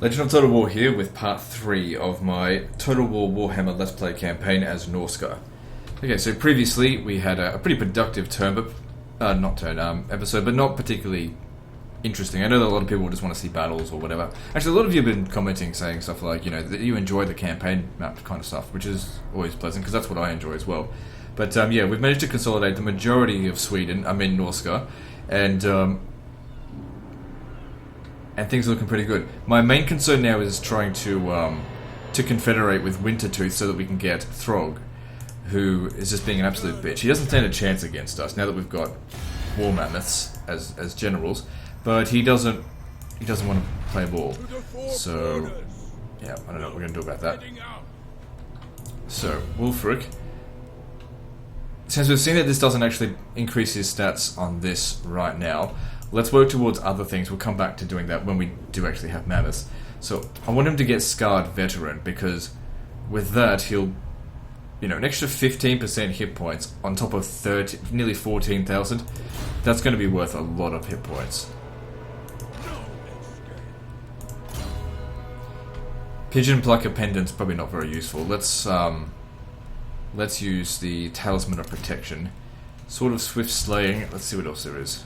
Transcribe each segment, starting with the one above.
Legend of Total War here with part 3 of my Total War Warhammer Let's Play campaign as Norsca. Okay, so previously we had a pretty productive episode, but not particularly interesting. I know that a lot of people just want to see battles or whatever. Actually, a lot of you have been commenting saying stuff like, you know, that you enjoy the campaign map kind of stuff, which is always pleasant because that's what I enjoy as well. But yeah, we've managed to consolidate the majority of Sweden. I'm in Norsca, and things are looking pretty good. My main concern now is trying to confederate with Wintertooth so that we can get Throgg, who is just being an absolute bitch. He doesn't stand a chance against us now that we've got war mammoths as generals, but he doesn't want to play ball. So yeah, I don't know what we're gonna do about that. So Wulfric, since we've seen that this doesn't actually increase his stats on this right now, let's work towards other things. We'll come back to doing that when we do actually have mammoths. So I want him to get Scarred Veteran, because with that he'll, you know, an extra 15% hit points on top of nearly 14,000. That's going to be worth a lot of hit points. Pigeon Plucker Pendant's probably not very useful. Let's use the Talisman of Protection. Sword of Swift Slaying. Let's see what else there is.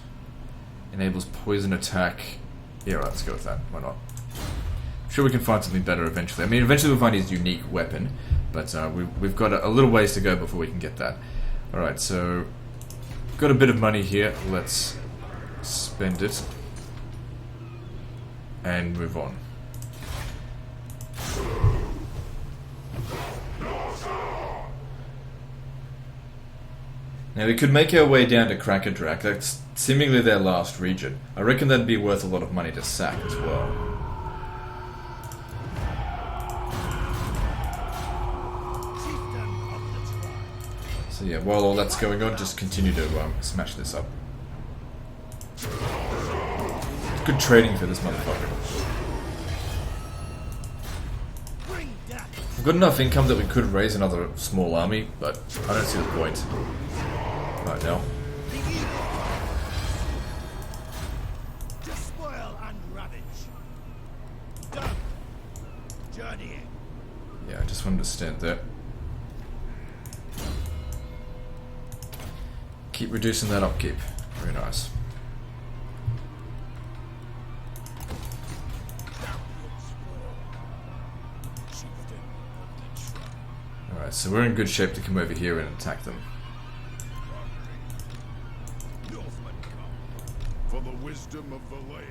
Enables poison attack. Yeah, right, let's go with that. Why not? I'm sure we can find something better eventually. I mean, eventually we'll find his unique weapon, but we've got a little ways to go before we can get that. Alright, so got a bit of money here. Let's spend it and move on. Now we could make our way down to Krakadrak. That's seemingly their last region. I reckon that'd be worth a lot of money to sack as well. So yeah, while all that's going on, just continue to smash this up. It's good trading for this motherfucker. We've got enough income that we could raise another small army, but I don't see the point right now. Yeah, I just wanted to stand there. Keep reducing that upkeep. Very nice. Alright, so we're in good shape to come over here and attack them. For the wisdom of Valea.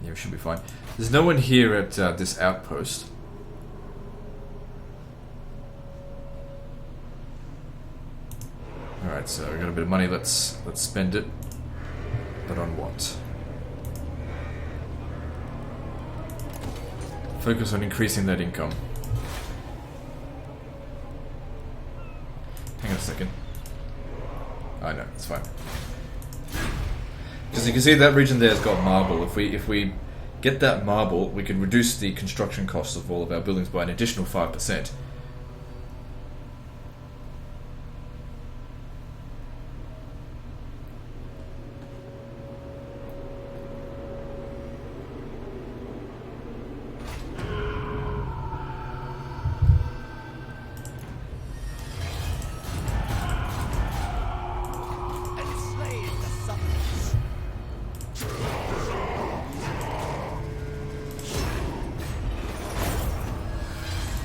Yeah, we should be fine. There's no one here at this outpost. Alright, so we got a bit of money, let's spend it. But on what? Focus on increasing that income. Hang on a second. I know, it's fine. Because you can see that region there has got marble. If we get that marble, we can reduce the construction costs of all of our buildings by an additional 5%.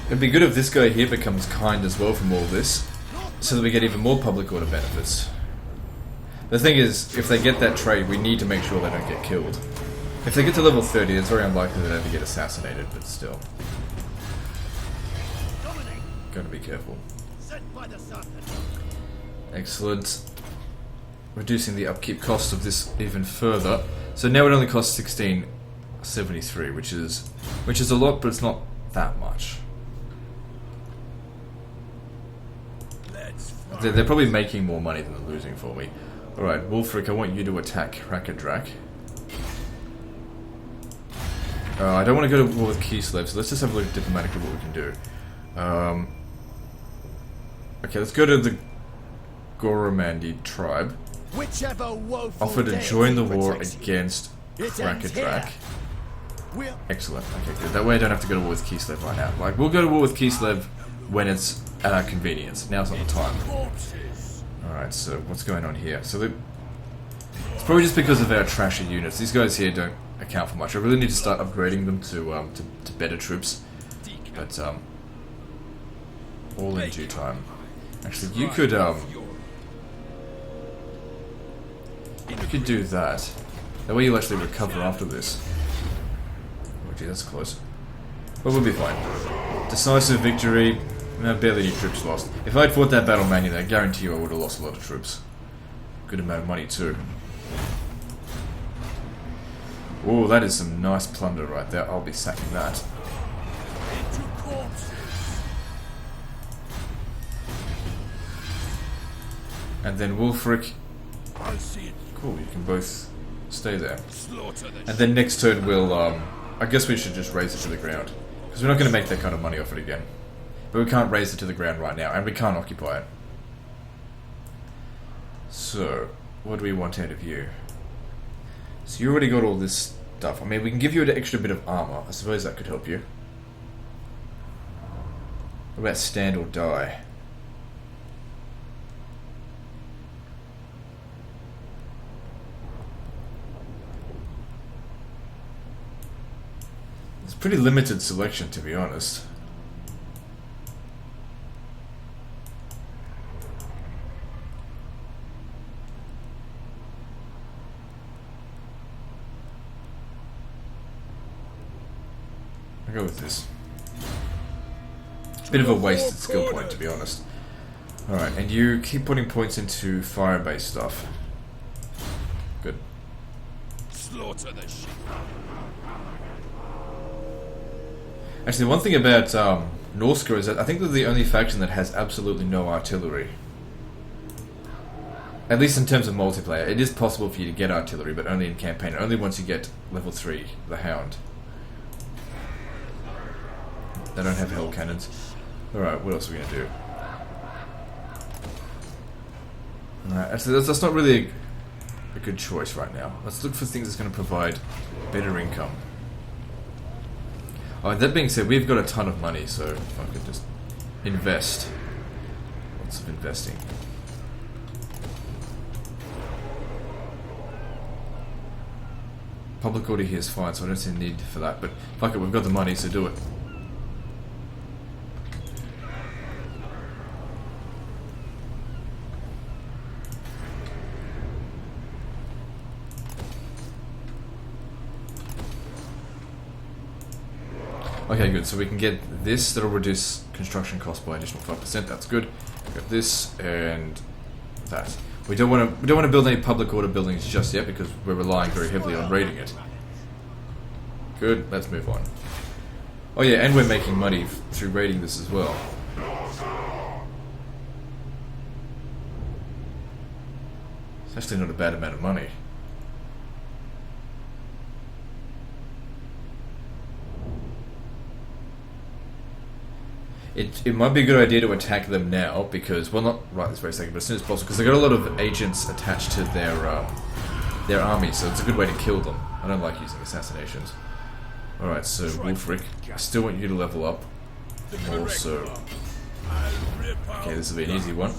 It'd be good if this guy here becomes kind as well from all this, so that we get even more public order benefits. The thing is, if they get that trait, we need to make sure they don't get killed. If they get to level 30, it's very unlikely they'd ever get assassinated, but still. Gotta be careful. Excellent. Reducing the upkeep cost of this even further. So now it only costs 1673, which is a lot, but it's not that much. They're probably making more money than they're losing for me. Alright, Wulfric, I want you to attack Krakadrak. I don't want to go to war with Kislev, so let's just have a look at diplomatically what we can do. Okay, let's go to the Goromandi tribe. Whichever woeful Offer to join the war against Krakadrak. Excellent. Okay, good. That way I don't have to go to war with Kislev right now. Like, we'll go to war with Kislev when it's at our convenience. Now's not the time. Alright, so what's going on here? So it's probably just because of our trashy units. These guys here don't account for much. I really need to start upgrading them to better troops. But all in due time. Actually, you could do that. That way you'll actually recover after this. Oh gee, that's close. But we'll be fine. Decisive victory. Barely any troops lost. If I'd fought that battle manually, I guarantee you I would have lost a lot of troops. Good amount of money too. Oh, that is some nice plunder right there. I'll be sacking that. And then Wulfric. Cool, you can both stay there. And then next turn we'll, I guess we should just raise it to the ground. Because we're not going to make that kind of money off it again. But we can't raise it to the ground right now, and we can't occupy it. So, what do we want out of you? So you already got all this stuff. I mean, we can give you an extra bit of armor. I suppose that could help you. What about stand or die? It's pretty limited selection, to be honest. I'll go with this. Bit of a wasted skill point, to be honest. Alright, and you keep putting points into fire-based stuff. Good. Slaughter the sheep. Actually, one thing about Norsca is that I think they're the only faction that has absolutely no artillery. At least in terms of multiplayer. It is possible for you to get artillery, but only in campaign. Only once you get level 3, the Hound. They don't have hell cannons. Alright, what else are we going to do? Alright, actually that's not really a good choice right now. Let's look for things that's going to provide better income. Alright, that being said, we've got a ton of money, so if I could just invest. Lots of investing. Public order here is fine, so I don't see a need for that, but fuck it, we've got the money, so do it. Okay, good. So we can get this. That'll reduce construction cost by additional 5%. That's good. We've got this and that. We don't want to build any public order buildings just yet because we're relying very heavily on raiding it. Good. Let's move on. Oh yeah, and we're making money through raiding this as well. It's actually not a bad amount of money. It might be a good idea to attack them now because, well, not right this very second, but as soon as possible, because they've got a lot of agents attached to their army, so it's a good way to kill them. I don't like using assassinations. Alright, so Wulfric, I still want you to level up. Also, okay, this will be an easy one.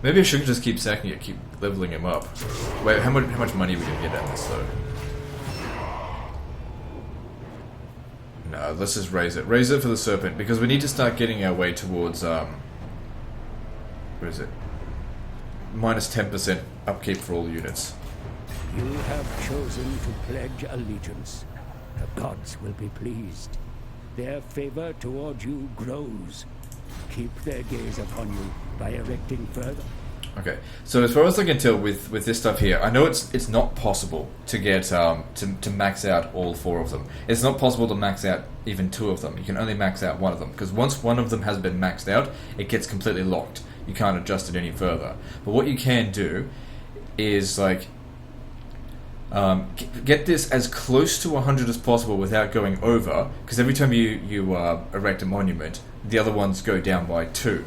Maybe I should just keep sacking it, keep leveling him up. Wait, how much money are we gonna get out of this though? No, let's just raise it. Raise it for the Serpent, because we need to start getting our way towards, what is it? Minus 10% upkeep for all units. You have chosen to pledge allegiance. The gods will be pleased. Their favor toward you grows. Keep their gaze upon you by erecting further. Okay, so as far as I can tell with this stuff here, I know it's not possible to get to max out all 4 of them. It's not possible to max out even 2 of them. You can only max out 1 of them, because once one of them has been maxed out, it gets completely locked. You can't adjust it any further. But what you can do is like get this as close to 100 as possible without going over, because every time you erect a monument, the other ones go down by 2.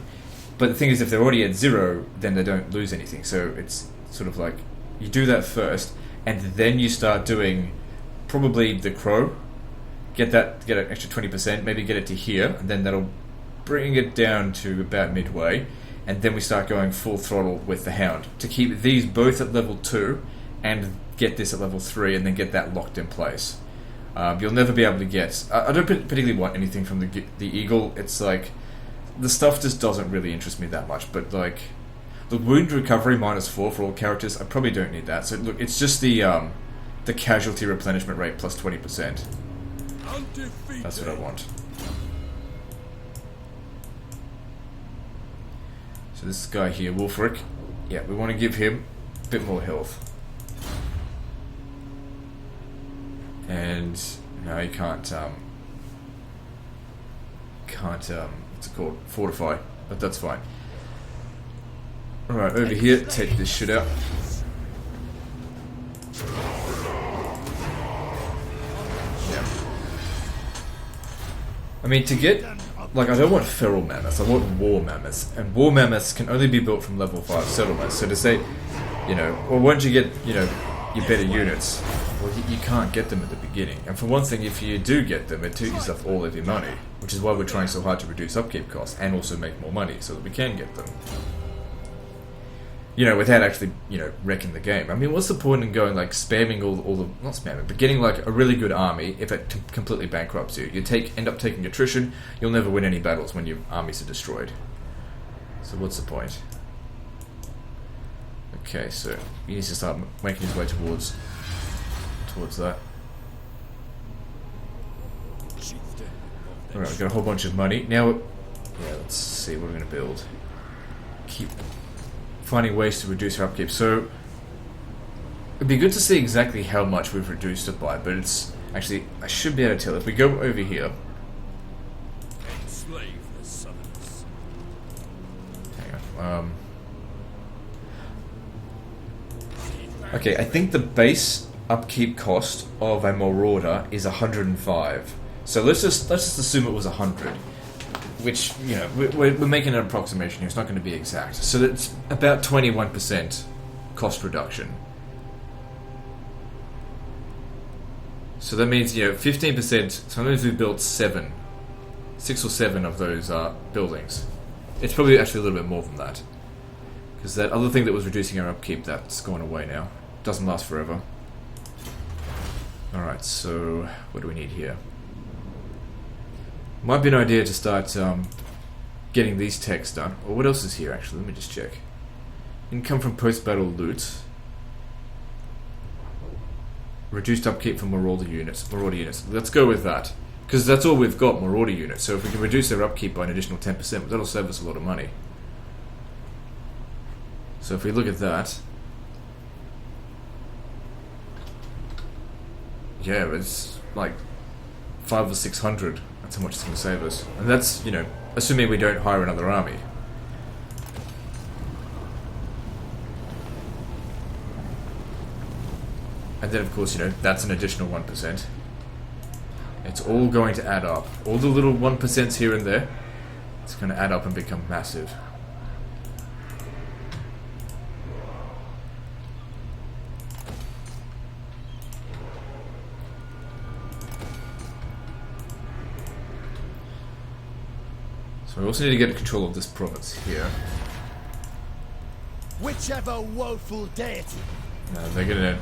But the thing is, if they're already at 0, then they don't lose anything. So it's sort of like, you do that first, and then you start doing probably the Crow. Get an extra 20%, maybe get it to here, and then that'll bring it down to about midway, and then we start going full throttle with the Hound to keep these both at level 2 and get this at level 3 and then get that locked in place. You'll never be able to get... I don't particularly want anything from the Eagle. It's like... the stuff just doesn't really interest me that much, but like... the wound recovery -4 for all characters, I probably don't need that. So look, it's just the casualty replenishment rate plus 20%. That's what I want. So this guy here, Wolfric, yeah, we want to give him a bit more health. And no, he can't what's it called? Fortify, but that's fine. Alright, over here, take this shit out. Yeah. I mean, to get... like, I don't want feral mammoths, I want war mammoths. And war mammoths can only be built from level 5 settlements. So to say, you know, well, once you get, you know, your better units, well, you can't get them at the beginning. And for one thing, if you do get them, it takes yourself all of your money. Which is why we're trying so hard to reduce upkeep costs and also make more money so that we can get them. You know, without actually, you know, wrecking the game. I mean, what's the point in going, like, spamming all the... not spamming, but getting, like, a really good army if it completely bankrupts you. You end up taking attrition, you'll never win any battles when your armies are destroyed. So what's the point? Okay, so he needs to start making his way towards that. Alright, we've got a whole bunch of money. Now, yeah, let's see what we're going to build. Keep finding ways to reduce our upkeep. So, it'd be good to see exactly how much we've reduced it by, but it's... actually, I should be able to tell. If we go over here... Enslave the summons. hang on. Okay, I think the base upkeep cost of a Marauder is 105. So let's just assume it was 100. Which, you know, we're making an approximation here, it's not going to be exact. So that's about 21% cost reduction. So that means, you know, 15%, sometimes we've built 6 or 7 of those buildings. It's probably actually a little bit more than that. Because that other thing that was reducing our upkeep, that's gone away now. Doesn't last forever. Alright, so what do we need here? Might be an idea to start getting these techs done. Or what else is here actually? Let me just check. Income from post-battle loot. Reduced upkeep from Marauder units. Let's go with that. Because that's all we've got, Marauder units. So if we can reduce their upkeep by an additional 10%, that'll save us a lot of money. So if we look at that... yeah, it's like 500 or 600. That's how much it's going to save us. And that's, you know, assuming we don't hire another army. And then, of course, you know, that's an additional 1%. It's all going to add up. All the little 1% here and there, it's going to add up and become massive. We also need to get control of this province here. Whichever woeful deity. No, we're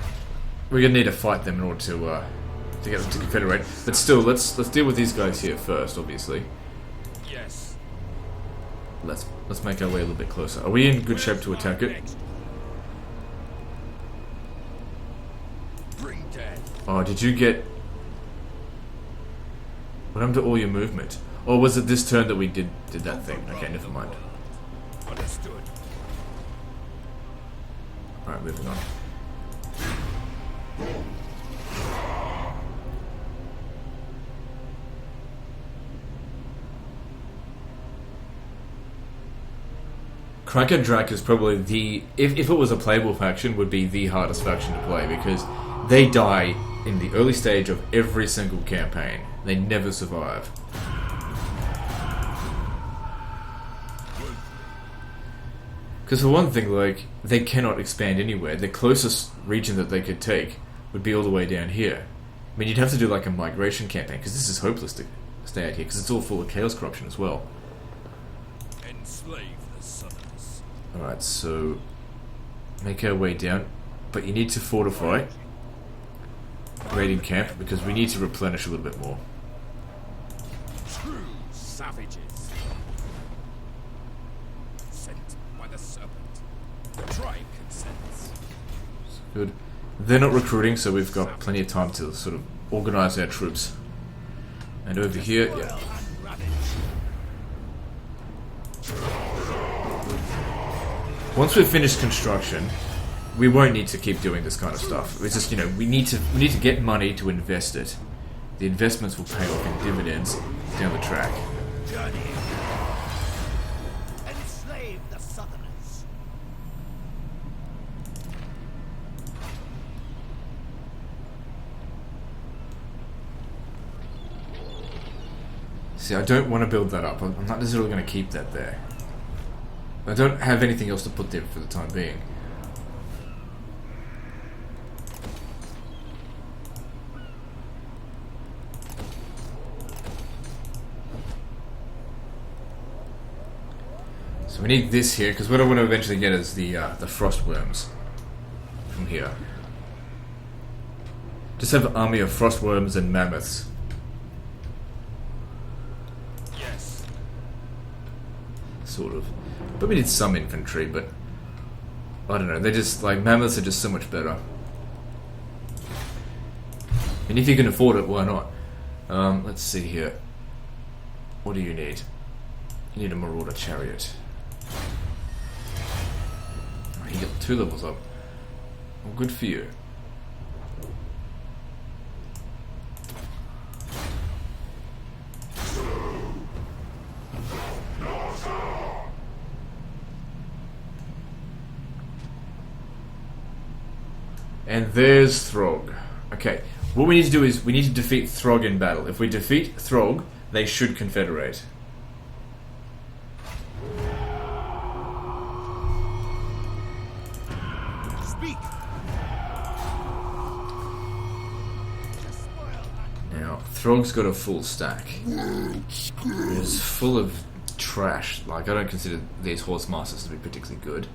gonna need to fight them in order to get them to confederate. But still, let's deal with these guys here first, obviously. Yes. Let's make our way a little bit closer. Are we in good shape to attack it? Bring death. Oh, did you get... what happened to all your movement? Or was it this turn that we did that thing? Okay, never mind. Understood. Alright, moving on. Cracker Drak is probably the... if it was a playable faction, would be the hardest faction to play, because they die in the early stage of every single campaign. They never survive. Because for one thing, like, they cannot expand anywhere. The closest region that they could take would be all the way down here. I mean, you'd have to do like a migration campaign, because this is hopeless to stay out here, because it's all full of chaos corruption as well. Enslave the Southerners. Alright, so make our way down, but you need to fortify raiding camp, because we need to replenish a little bit more. True savages. Sent by the serpent. The tribe consents. Good. They're not recruiting, so we've got plenty of time to sort of organize our troops. And over here, yeah. Once we've finished construction, we won't need to keep doing this kind of stuff. It's just, you know, we need to get money to invest it. The investments will pay off in dividends down the track. Journey. Enslave the Southerners. See, I don't want to build that up. I'm not necessarily going to keep that there. I don't have anything else to put there for the time being. So we need this here, because what I want to eventually get is the frost worms from here. Just have an army of frost worms and mammoths. Yes. Sort of. But we need some infantry, but I don't know, they're just, like, mammoths are just so much better. And if you can afford it, why not? Let's see here. What do you need? You need a marauder chariot. Oh, you get 2 levels up. Well, good for you. And there's Throgg. Okay, what we need to do is we need to defeat Throgg in battle. If we defeat Throgg, they should confederate. Speak. Now, Throgg's got a full stack. It's full of trash. Like, I don't consider these horse masters to be particularly good.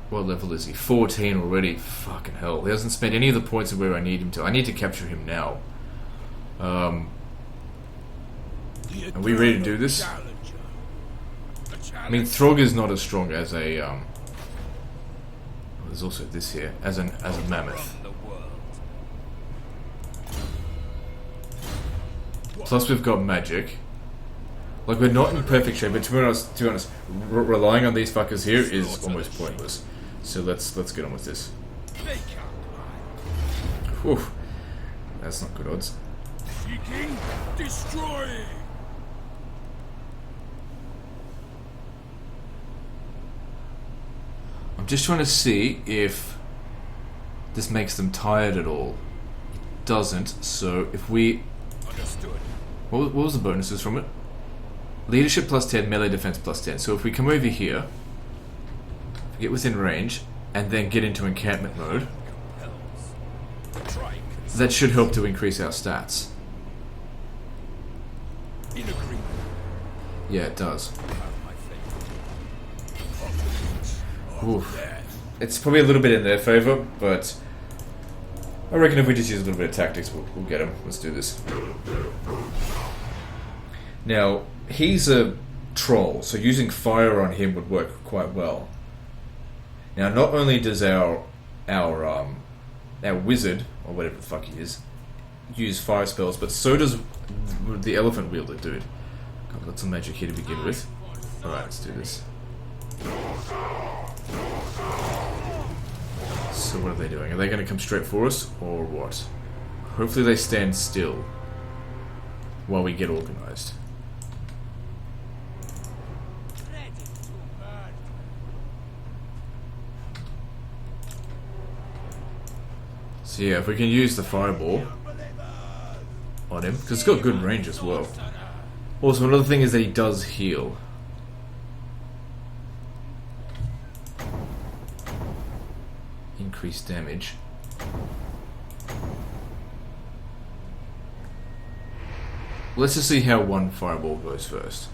What level is he? 14 already. Fucking hell. He hasn't spent any of the points of where I need him to. I need to capture him now. Are we ready to do this? I mean, Throgg is not as strong as a, there's also this here, as a mammoth. Plus we've got magic. Like, we're not in perfect shape, but to be honest, relying on these fuckers here is almost pointless. So let's get on with this. Whew. That's not good odds. Seeking, destroying. I'm just trying to see if this makes them tired at all. It doesn't, so if we... Understood. What was the bonuses from it? Leadership plus 10, melee defense plus 10. So if we come over here, get within range, and then get into encampment mode, that should help to increase our stats. In agreement. Yeah, it does. Oof. It's probably a little bit in their favor, but I reckon if we just use a little bit of tactics, we'll get him. Let's do this. Now, he's a troll, so using fire on him would work quite well. Now, not only does our wizard, or whatever the fuck he is, use fire spells, but so does the elephant wielder dude. God, I've got some magic here to begin with. Alright, let's do this. So what are they doing? Are they going to come straight for us, or what? Hopefully they stand still while we get organized. So yeah, if we can use the fireball on him, because it's got good range as well. Also, another thing is that he does heal. Increased damage. Let's just see how one fireball goes first.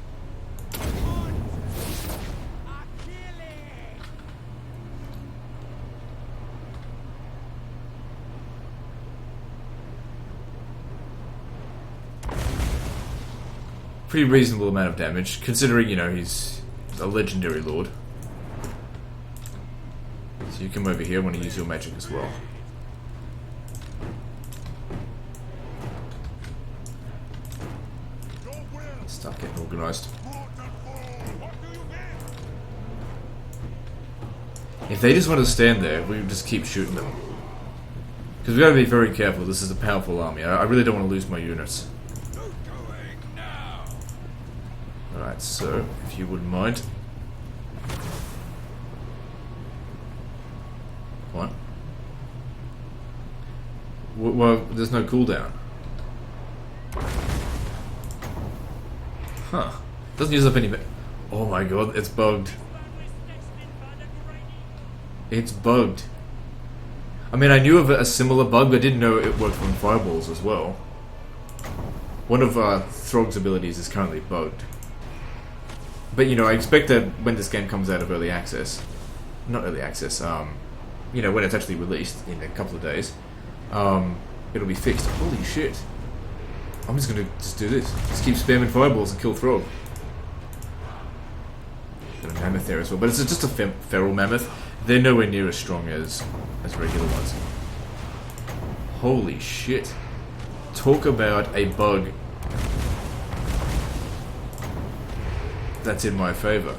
Pretty reasonable amount of damage, considering, you know, he's a legendary lord. So you come over here when you use your magic as well. Start getting organised. If they just want to stand there, we just keep shooting them. Because we've got to be very careful, this is a powerful army. I really don't want to lose my units. Alright, so, if you wouldn't mind. What? Well, there's no cooldown. Huh. Doesn't use up any... Oh my god, it's bugged. It's bugged. I mean, I knew of a similar bug, but I didn't know it worked on fireballs as well. One of Throgg's abilities is currently bugged. But, you know, I expect that when this game comes out of early access... Not early access, you know, when it's actually released in a couple of days, it'll be fixed. Holy shit. I'm just gonna do this. Just keep spamming fireballs and kill Throgg. Got a mammoth there as well, but it's just a feral mammoth. They're nowhere near as strong as regular ones. Holy shit. Talk about a bug that's in my favour.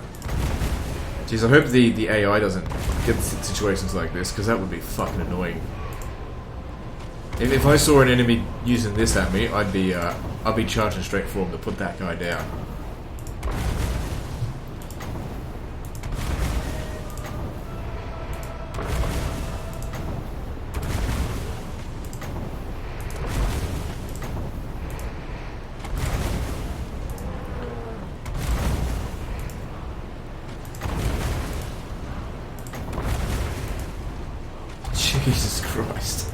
Jeez, I hope the AI doesn't get situations like this, because that would be fucking annoying. If I saw an enemy using this at me, I'd be charging straight for him to put that guy down. Jesus Christ.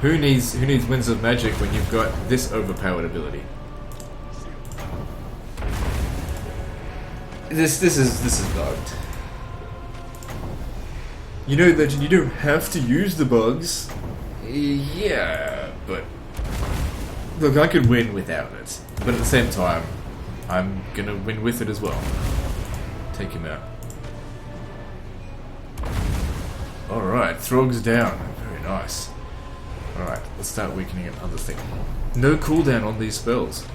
Who needs Winds of Magic when you've got this overpowered ability? This is bugged. You know that you don't have to use the bugs. Yeah, but look, I could win without it. But at the same time, I'm gonna win with it as well. Take him out. Alright, Throgg's down. Very nice. Alright, let's start weakening another thing. No cooldown on these spells.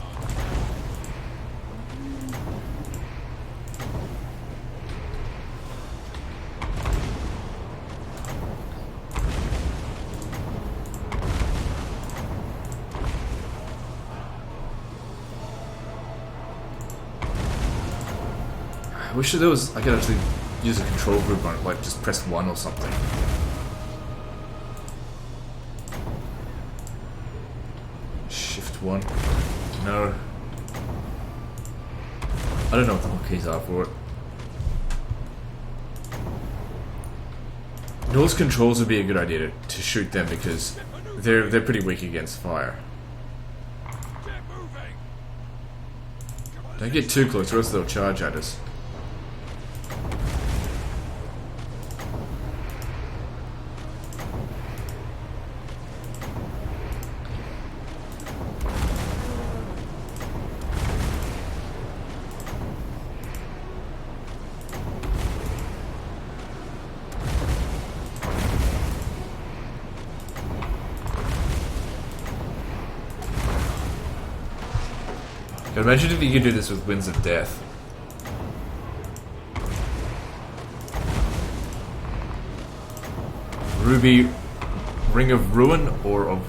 I wish there was... I could actually use a control group on it, like just press 1 or something. Shift 1. No. I don't know what the hotkeys are for it. Norse controls would be a good idea to shoot them because they're pretty weak against fire. Don't get too close or else they'll charge at us. Imagine if you could do this with Winds of Death. Ruby Ring of Ruin or of...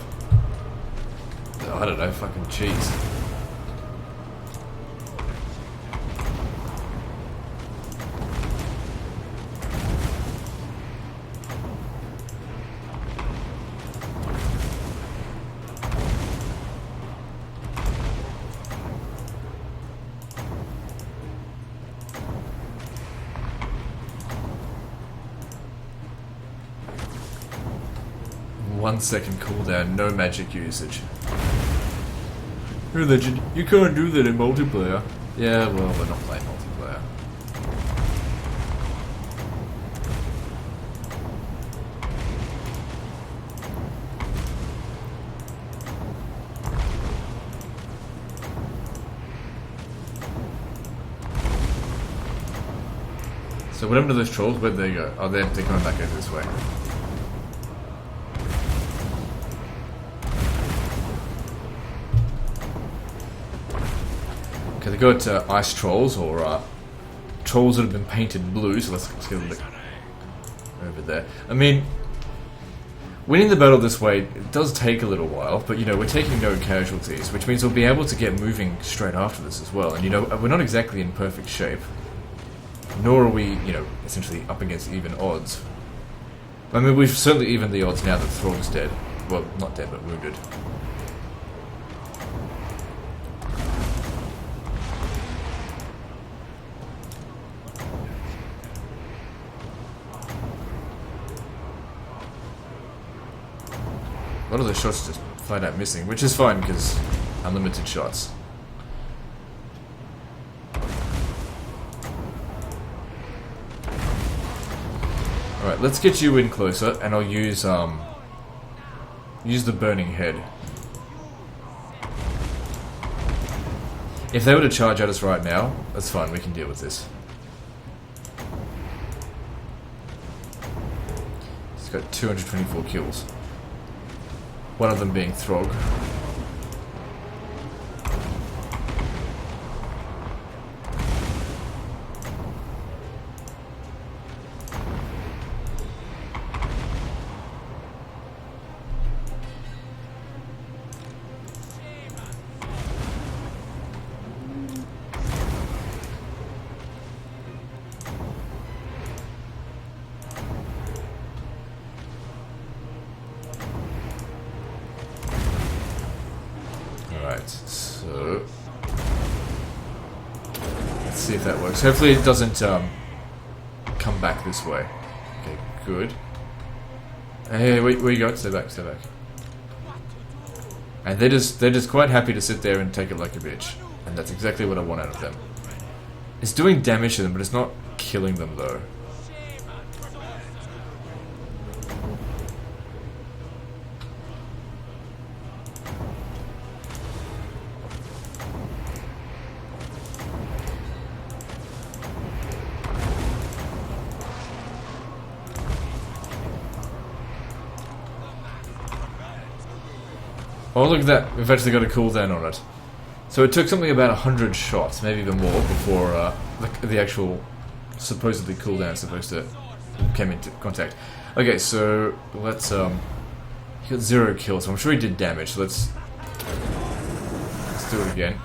I don't know, fucking cheese. .1 second cooldown, no magic usage. Hey Legend, you can't do that in multiplayer. Yeah, well, we're not playing multiplayer. So what happened to those trolls? Where'd they go? Oh, they're coming back over this way. Okay, they got ice trolls, or trolls that have been painted blue, so let's get a look over there. I mean, winning the battle this way, it does take a little while, but you know, we're taking no casualties, which means we'll be able to get moving straight after this as well. And you know, we're not exactly in perfect shape, nor are we, you know, essentially up against even odds. I mean, we've certainly evened the odds now that Throgg's dead. Well, not dead, but wounded. A lot of the shots just flat out missing, which is fine because unlimited shots. Alright, let's get you in closer, and I'll use the burning head. If they were to charge at us right now, that's fine, we can deal with this. He's got 224 kills. One of them being Throgg. So let's see if that works. Hopefully it doesn't come back this way. Okay, good. Hey, where you go? Stay back, stay back. And they're just quite happy to sit there and take it like a bitch. And that's exactly what I want out of them. It's doing damage to them, but it's not killing them though. Oh, look at that. We've actually got a cooldown on it. So it took something about 100 shots, maybe even more, before the actual supposedly cooldown supposed to came into contact. Okay, so let's he got 0 kills, so I'm sure he did damage, so let's do it again.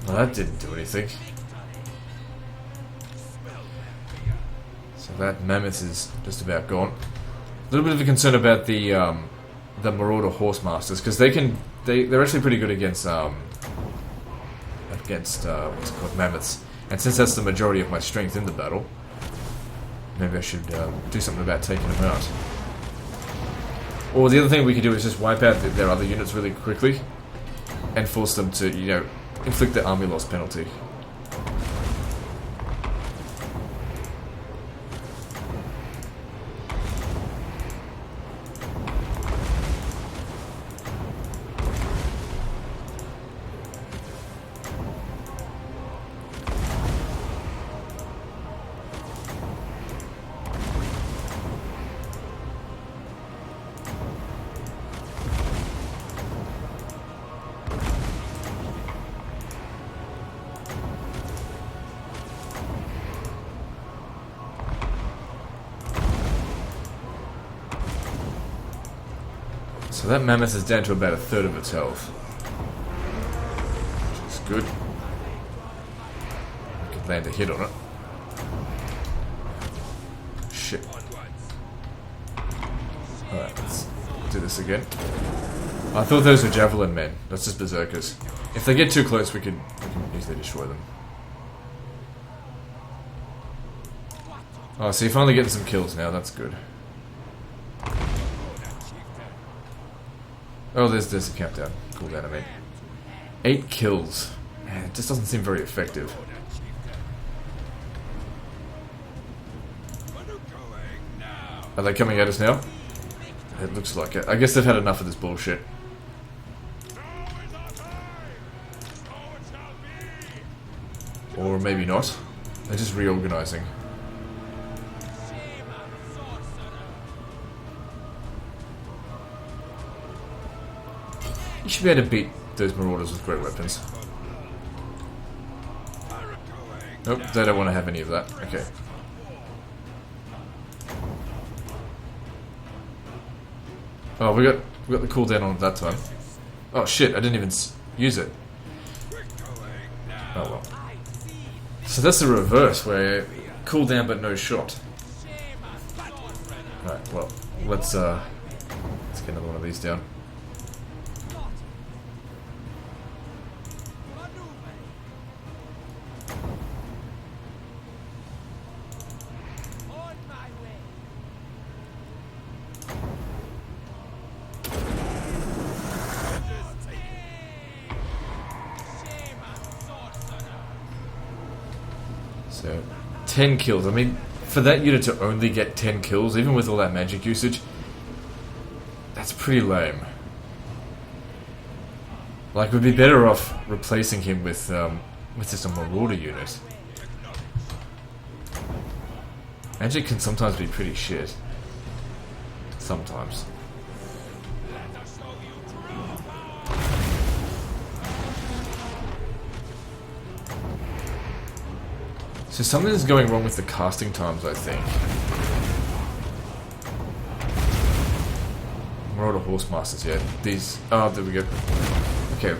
Well, that didn't do anything. So that mammoth is just about gone. A little bit of a concern about the Marauder Horsemasters, because they're actually pretty good against what's it called, mammoths. And since that's the majority of my strength in the battle, maybe I should do something about taking them out. Or the other thing we could do is just wipe out their other units really quickly and force them to, you know, inflict the army loss penalty. So that mammoth is down to about 1/3 of its health. Which is good. I could land a hit on it. Shit. Alright, let's do this again. I thought those were javelin men. That's just berserkers. If they get too close, we can easily destroy them. Oh, so you're finally getting some kills now. That's good. Oh, there's a countdown. Cooldown, I mean. 8 kills. Man, it just doesn't seem very effective. Are they coming at us now? It looks like it. I guess they've had enough of this bullshit. Or maybe not. They're just reorganizing. You should be able to beat those marauders with great weapons. Nope, they don't want to have any of that. Okay. Oh, we got the cooldown on it that time. Oh shit, I didn't even use it. Oh well. So that's the reverse, where cooldown but no shot. Alright, well, let's get another one of these down. So, 10 kills. I mean, for that unit to only get 10 kills, even with all that magic usage, that's pretty lame. Like, we'd be better off replacing him with just a marauder unit. Magic can sometimes be pretty shit. Sometimes. So something is going wrong with the casting times, I think. Marauder Horse Masters, yeah. These... Oh, there we go. Okay.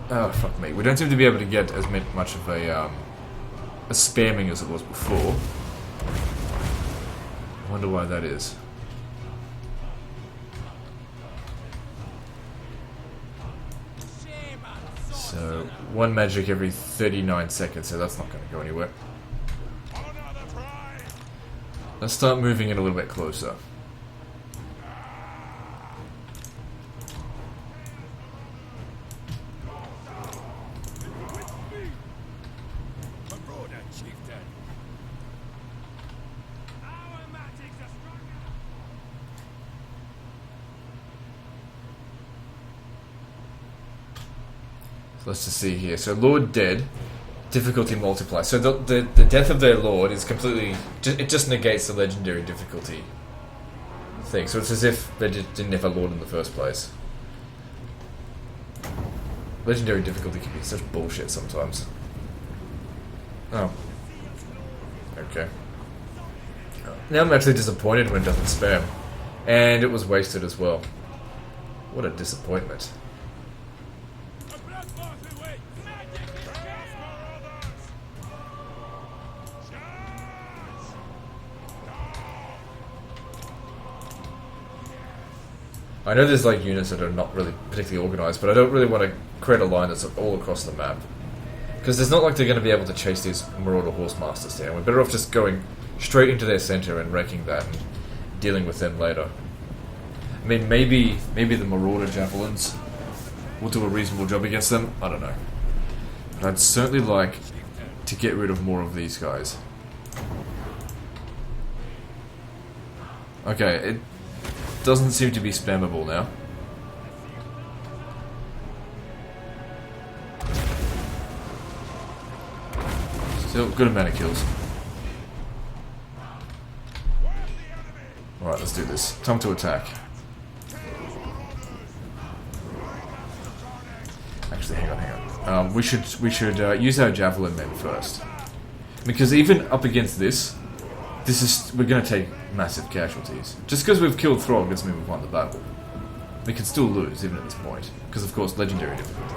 Oh, fuck me. We don't seem to be able to get as much of a spamming as it was before. I wonder why that is. So, one magic every 39 seconds, so that's not going to go anywhere. Let's start moving in a little bit closer. Let's just see here. So Lord dead, difficulty multiply. So the death of their Lord is completely... It just negates the legendary difficulty thing. So it's as if they didn't have a Lord in the first place. Legendary difficulty can be such bullshit sometimes. Oh. Okay. Now I'm actually disappointed when it doesn't spam. And it was wasted as well. What a disappointment. I know there's like units that are not really particularly organised, but I don't really want to create a line that's all across the map. Because it's not like they're going to be able to chase these Marauder Horse Masters down. We're better off just going straight into their centre and wrecking that and dealing with them later. I mean, maybe the Marauder Javelins will do a reasonable job against them. I don't know. But I'd certainly like to get rid of more of these guys. Okay, it doesn't seem to be spammable now. Still good amount of kills. Alright, let's do this. Time to attack. Actually, hang on. We should use our javelin men first, because even up against this we're going to take massive casualties. Just because we've killed Throgg doesn't mean we've won the battle. We can still lose even at this point, because of course legendary difficulty.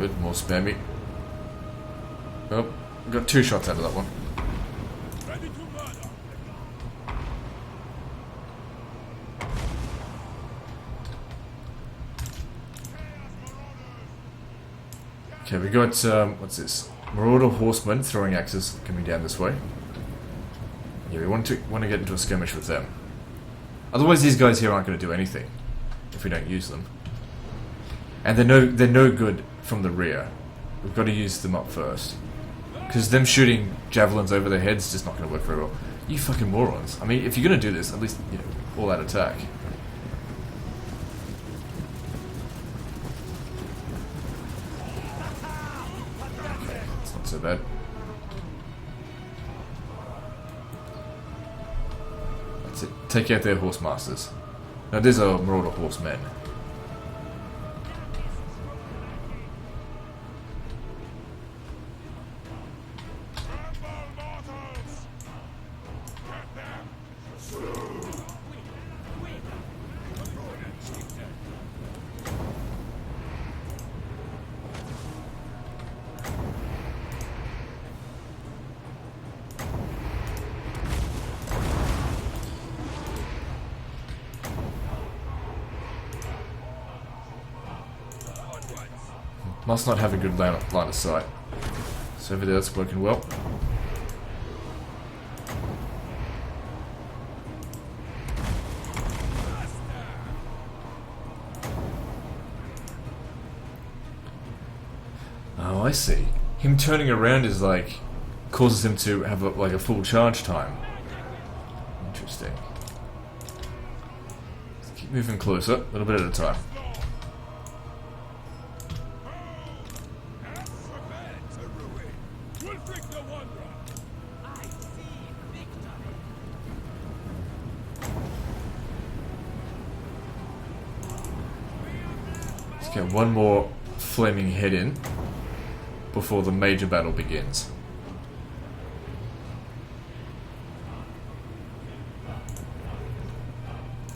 Good, more spammy. Oh, got 2 shots out of that one. Ready to murder. Okay, we got, what's this? Marauder horsemen throwing axes coming down this way. Yeah, we want to get into a skirmish with them. Otherwise these guys here aren't going to do anything if we don't use them. And they're no good from the rear. We've got to use them up first. Because them shooting javelins over their heads is just not going to work very well. You fucking morons. I mean, if you're going to do this, at least, you know, all out attack. Okay, it's not so bad. That's it. Take out their horse masters. Now, these are Marauder horsemen. Must not have a good line of sight. So over there, that's working well. Oh, I see. Him turning around is like causes him to have like a full charge time. Interesting. Let's keep moving closer, a little bit at a time. Get one more flaming head in before the major battle begins.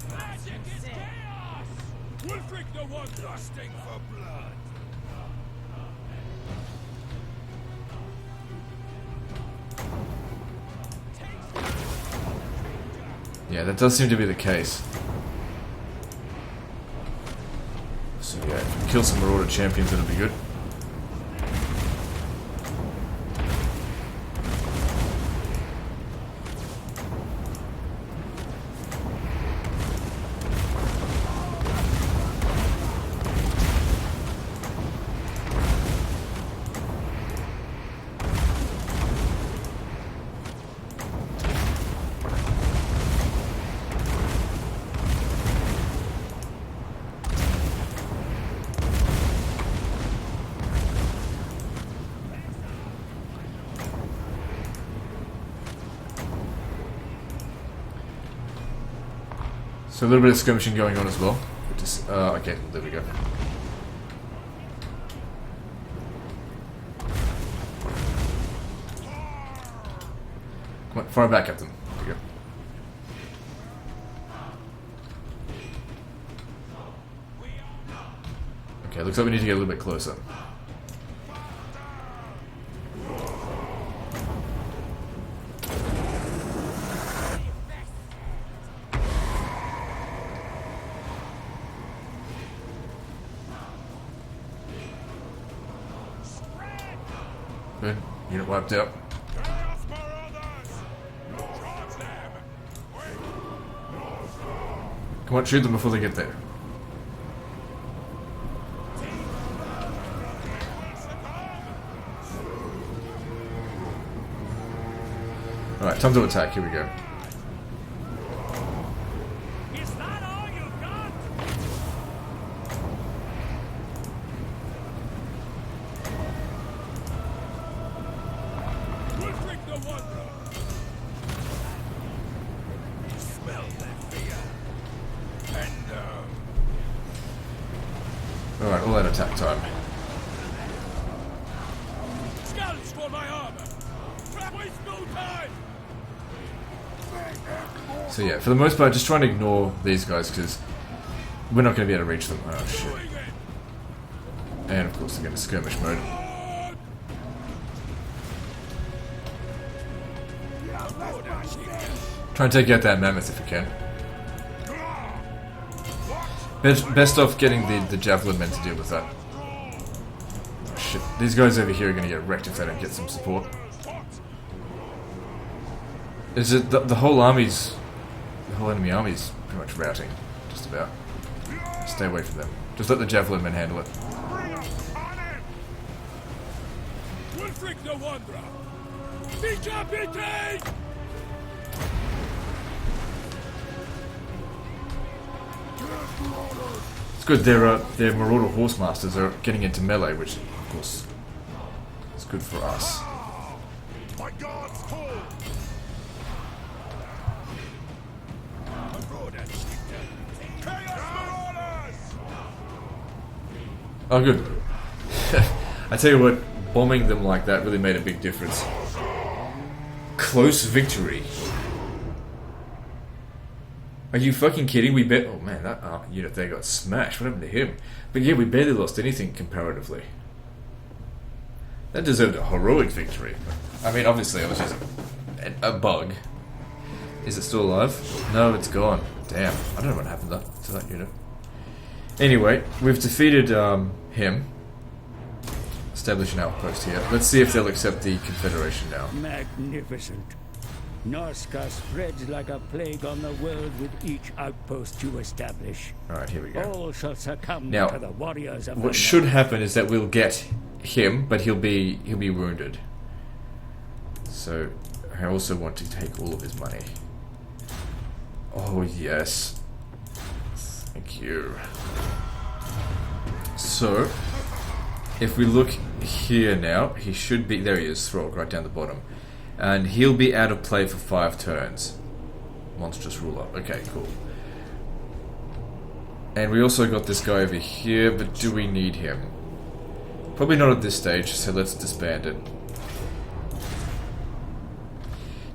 Magic is chaos! Wulfric the one lusting for blood. Yeah, that does seem to be the case. So yeah, if we kill some Marauder champions, that'll be good. So a little bit of skirmishing going on as well. Just, okay, there we go. Come on, fire back at them. There we go. Okay, looks like we need to get a little bit closer. Good. Unit wiped out. Come on, shoot them before they get there. Alright, time to attack. Here we go. Is that all you've got? Wulfric the Wanderer. Smell that fear. And Alright, all out attack time. scouts for my armor. Waste no time. So yeah, for the most part, just trying to ignore these guys because we're not going to be able to reach them. Oh shit. Doing it. And of course, again, skirmish mode. Try and take out that mammoth if you can. Best off getting the javelin men to deal with that. Oh, shit. These guys over here are going to get wrecked if they don't get some support. Is it the whole army's... The whole enemy army's pretty much routing. Just about. Stay away from them. Just let the javelin men handle it. The Wanderer! Decapitate! It's good. Their Marauder Horsemasters are getting into melee, which, of course, is good for us. My God's call! Oh, good. I tell you what, bombing them like that really made a big difference. Close victory. Are you fucking kidding? We bet. Oh man, that unit there got smashed. What happened to him? But yeah, we barely lost anything comparatively. That deserved a heroic victory. I mean, obviously, it was just a bug. Is it still alive? No, it's gone. Damn. I don't know what happened to that unit. Anyway, we've defeated him. Establish an outpost here. Let's see if they'll accept the Confederation now. Magnificent. Norsca spreads like a plague on the world with each outpost you establish. Alright, here we go. All shall succumb Now, to the warriors of what should happen is that we'll get him, but he'll be wounded. So, I also want to take all of his money. Oh, yes. Thank you. So, if we look here now, he should be... There he is, Throgg, right down the bottom. And he'll be out of play for 5 turns. Monstrous ruler. Okay, cool. And we also got this guy over here, but do we need him? Probably not at this stage, so let's disband it.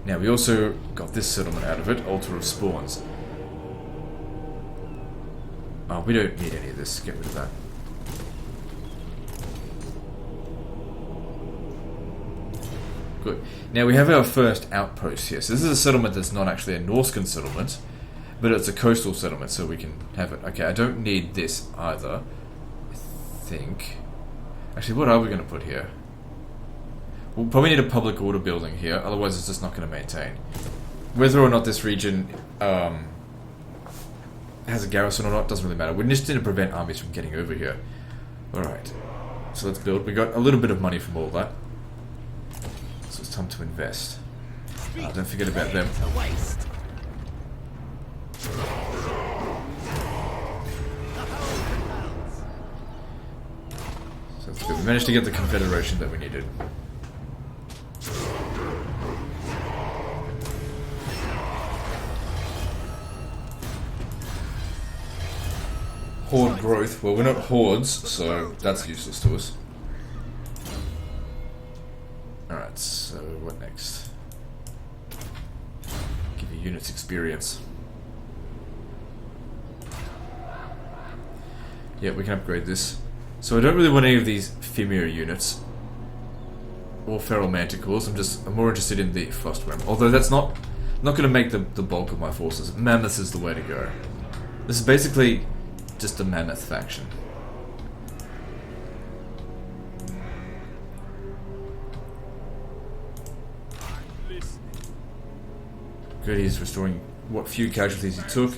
Now, we also got this settlement out of it, Altar of Spawns. Oh, we don't need any of this. Get rid of that. Good. Now we have our first outpost here. So this is a settlement that's not actually a Norscan settlement, but it's a coastal settlement, so we can have it. Okay, I don't need this either, I think. Actually, what are we going to put here? We'll probably need a public order building here, otherwise it's just not going to maintain. Whether or not this region has a garrison or not, doesn't really matter. We just need to prevent armies from getting over here. Alright, so let's build. We got a little bit of money from all that. So it's time to invest. Don't forget about them. So that's good. We managed to get the Confederation that we needed. Horde growth. Well, we're not hordes, so that's useless to us. Alright, so what next? Give you units experience. Yeah, we can upgrade this. So I don't really want any of these Femir units. Or Feral Manticores. I'm more interested in the Frostworm. Although that's not going to make the bulk of my forces. Mammoth is the way to go. This is basically just a Mammoth faction. Good, he's restoring what few casualties he took,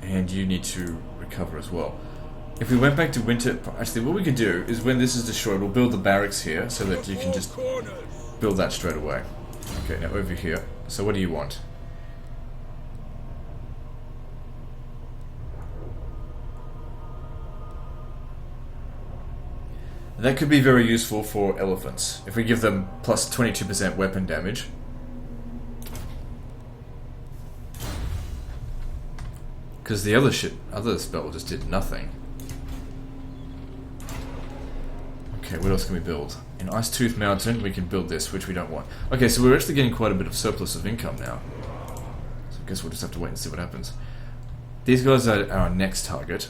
and you need to recover as well. If we went back to winter... Actually, what we could do is when this is destroyed, we'll build the barracks here so that you can just build that straight away. Okay, now over here. So what do you want? That could be very useful for elephants. If we give them plus 22% weapon damage. Because the other spell just did nothing. Okay, what else can we build? In Icetooth Mountain, we can build this, which we don't want. Okay, so we're actually getting quite a bit of surplus of income now. So I guess we'll just have to wait and see what happens. These guys are our next target.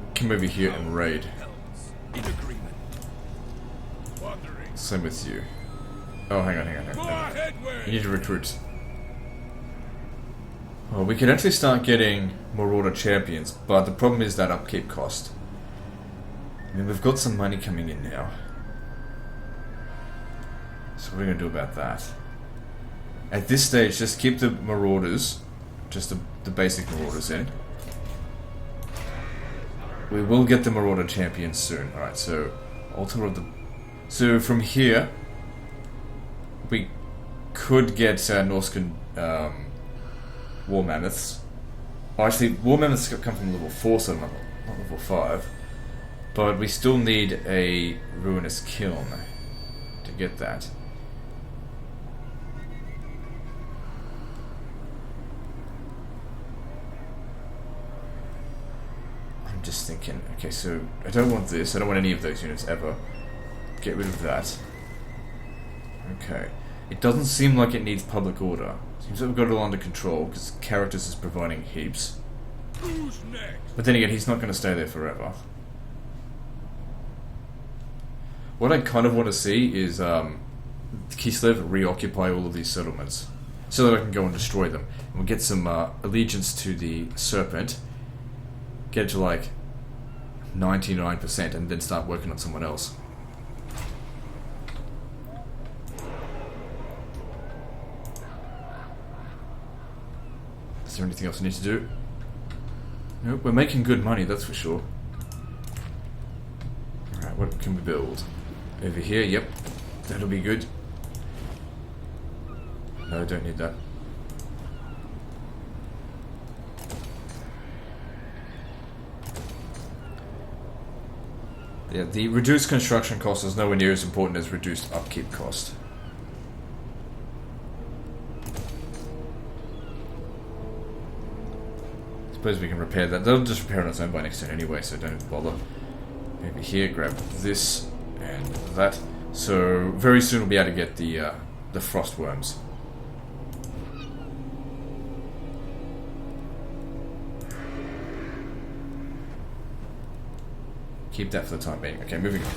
come over here and raid. In agreement. Wandering. Same with you. Oh, hang on. Go ahead, You need to recruit. Well, we can actually start getting Marauder champions, but the problem is that upkeep cost. I mean, we've got some money coming in now. So what are we going to do about that? At this stage, just keep the Marauders, just the basic Marauders in. We will get the Marauder champions soon. Alright, so altar of the... So from here, we could get Norscan War Mammoths. Oh, actually, War Mammoths come from level 4, so not level 5. But we still need a Ruinous Kiln to get that. I'm just thinking, okay, so I don't want this, I don't want any of those units ever. Get rid of that. Okay. It doesn't seem like it needs public order. Seems like we've got it all under control, because characters is providing heaps. Who's next? But then again, he's not going to stay there forever. What I kind of want to see is Kislev reoccupy all of these settlements, so that I can go and destroy them. And we'll get some allegiance to the Serpent, get it to like 99%, and then start working on someone else. Is there anything else I need to do? Nope, we're making good money, that's for sure. Alright, what can we build? Over here, yep. That'll be good. No, I don't need that. Yeah, the reduced construction cost is nowhere near as important as reduced upkeep cost. Suppose we can repair that. They'll just repair on its own by next turn anyway, so don't bother. Over here, grab this and that. So very soon we'll be able to get the frost worms. Keep that for the time being. Okay, moving on.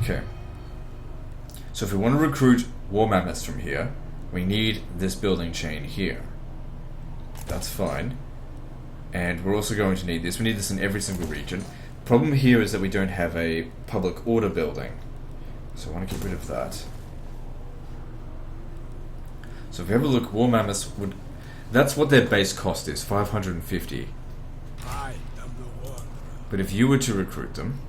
Okay. So if we want to recruit War Mammoths from here, we need this building chain here. That's fine. And we're also going to need this. We need this in every single region. Problem here is that we don't have a public order building. So I want to get rid of that. So if we have a look, War Mammoths would... That's what their base cost is, 550. I am the one. But if you were to recruit them...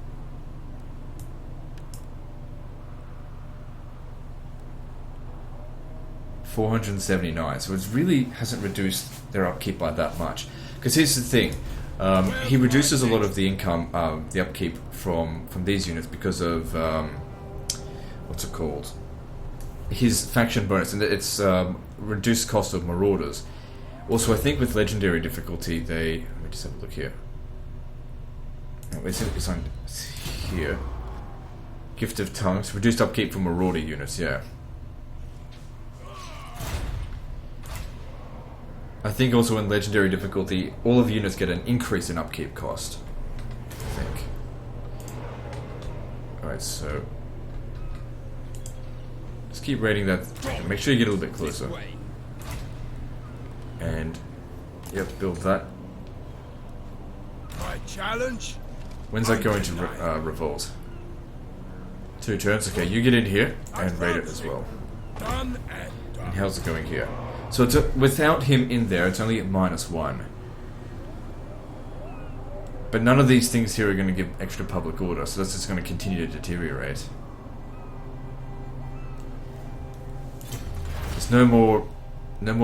479, so it really hasn't reduced their upkeep by that much. Because here's the thing, he reduces a lot of the income, the upkeep from these units because of, what's it called? His faction bonus, and it's reduced cost of Marauders. Also, I think with Legendary difficulty, let me just have a look here. No, it's on here. Gift of Tongues, reduced upkeep for Marauder units, yeah. I think also in Legendary difficulty, all of the units get an increase in upkeep cost. I think. Alright, so... Just keep rating that. Make sure you get a little bit closer. And... Yep, build that. My challenge? When's that going to revolt? 2 turns? Okay, you get in here and raid it as well. Done and done. And how's it going here? So it's without him in there, it's only at -1. But none of these things here are going to give extra public order, so that's just going to continue to deteriorate. There's no more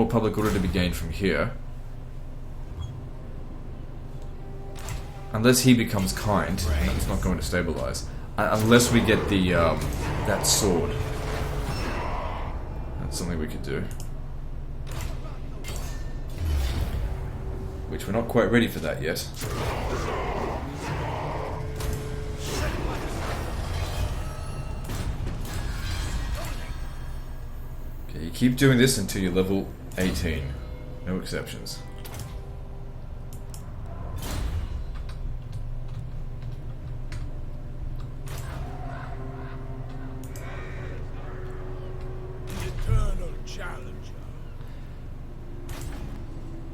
public order to be gained from here. Unless he becomes kind, and it's not going to stabilize. Unless we get the that sword. That's something we could do. which we're not quite ready for that yet. Okay, you keep doing this until you're level 18. No exceptions.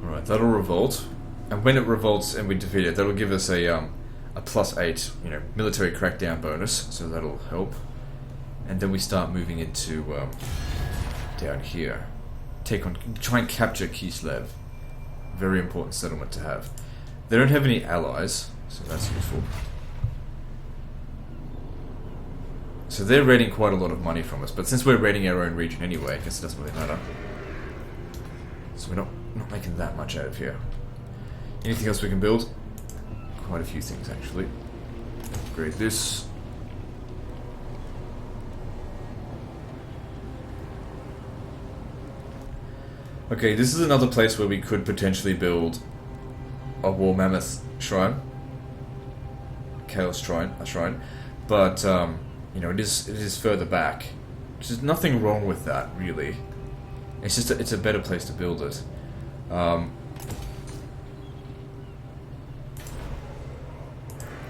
Alright, that'll revolt. And when it revolts and we defeat it, that'll give us a +8, military crackdown bonus, so that'll help. And then we start moving into down here. Try and capture Kislev. Very important settlement to have. They don't have any allies, so that's useful. So they're raiding quite a lot of money from us, but since we're raiding our own region anyway, I guess it doesn't really matter. So we're not making that much out of here. Anything else we can build? Quite a few things, actually. Upgrade this. Okay, this is another place where we could potentially build a War Mammoth shrine. Chaos shrine, but it is further back. There's nothing wrong with that, really. It's just it's a better place to build it. I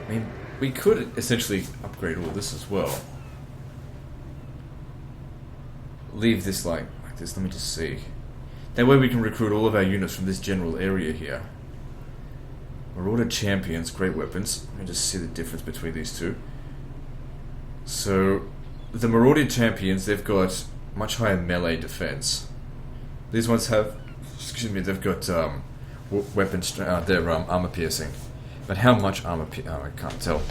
mean, we could essentially upgrade all this as well. Leave this like this. Let me just see. That way we can recruit all of our units from this general area here. Marauder champions, great weapons. Let me just see the difference between these two. So, the Marauder champions, they've got much higher melee defense. These ones have, they've got weapons, their armor piercing. But how much armor I can't tell.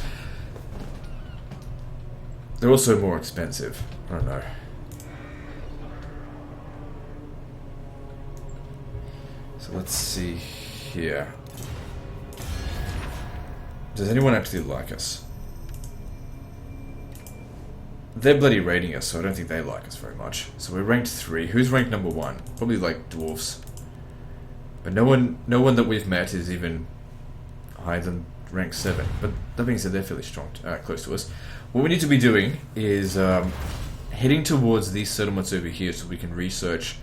They're also more expensive. I don't know. So let's see here. Does anyone actually like us? They're bloody raiding us, so I don't think they like us very much. So we're ranked 3. Who's ranked number 1? Probably like dwarves. But no one that we've met is even higher than rank 7. But that being said, they're fairly strong, close to us. What we need to be doing is heading towards these settlements over here so we can research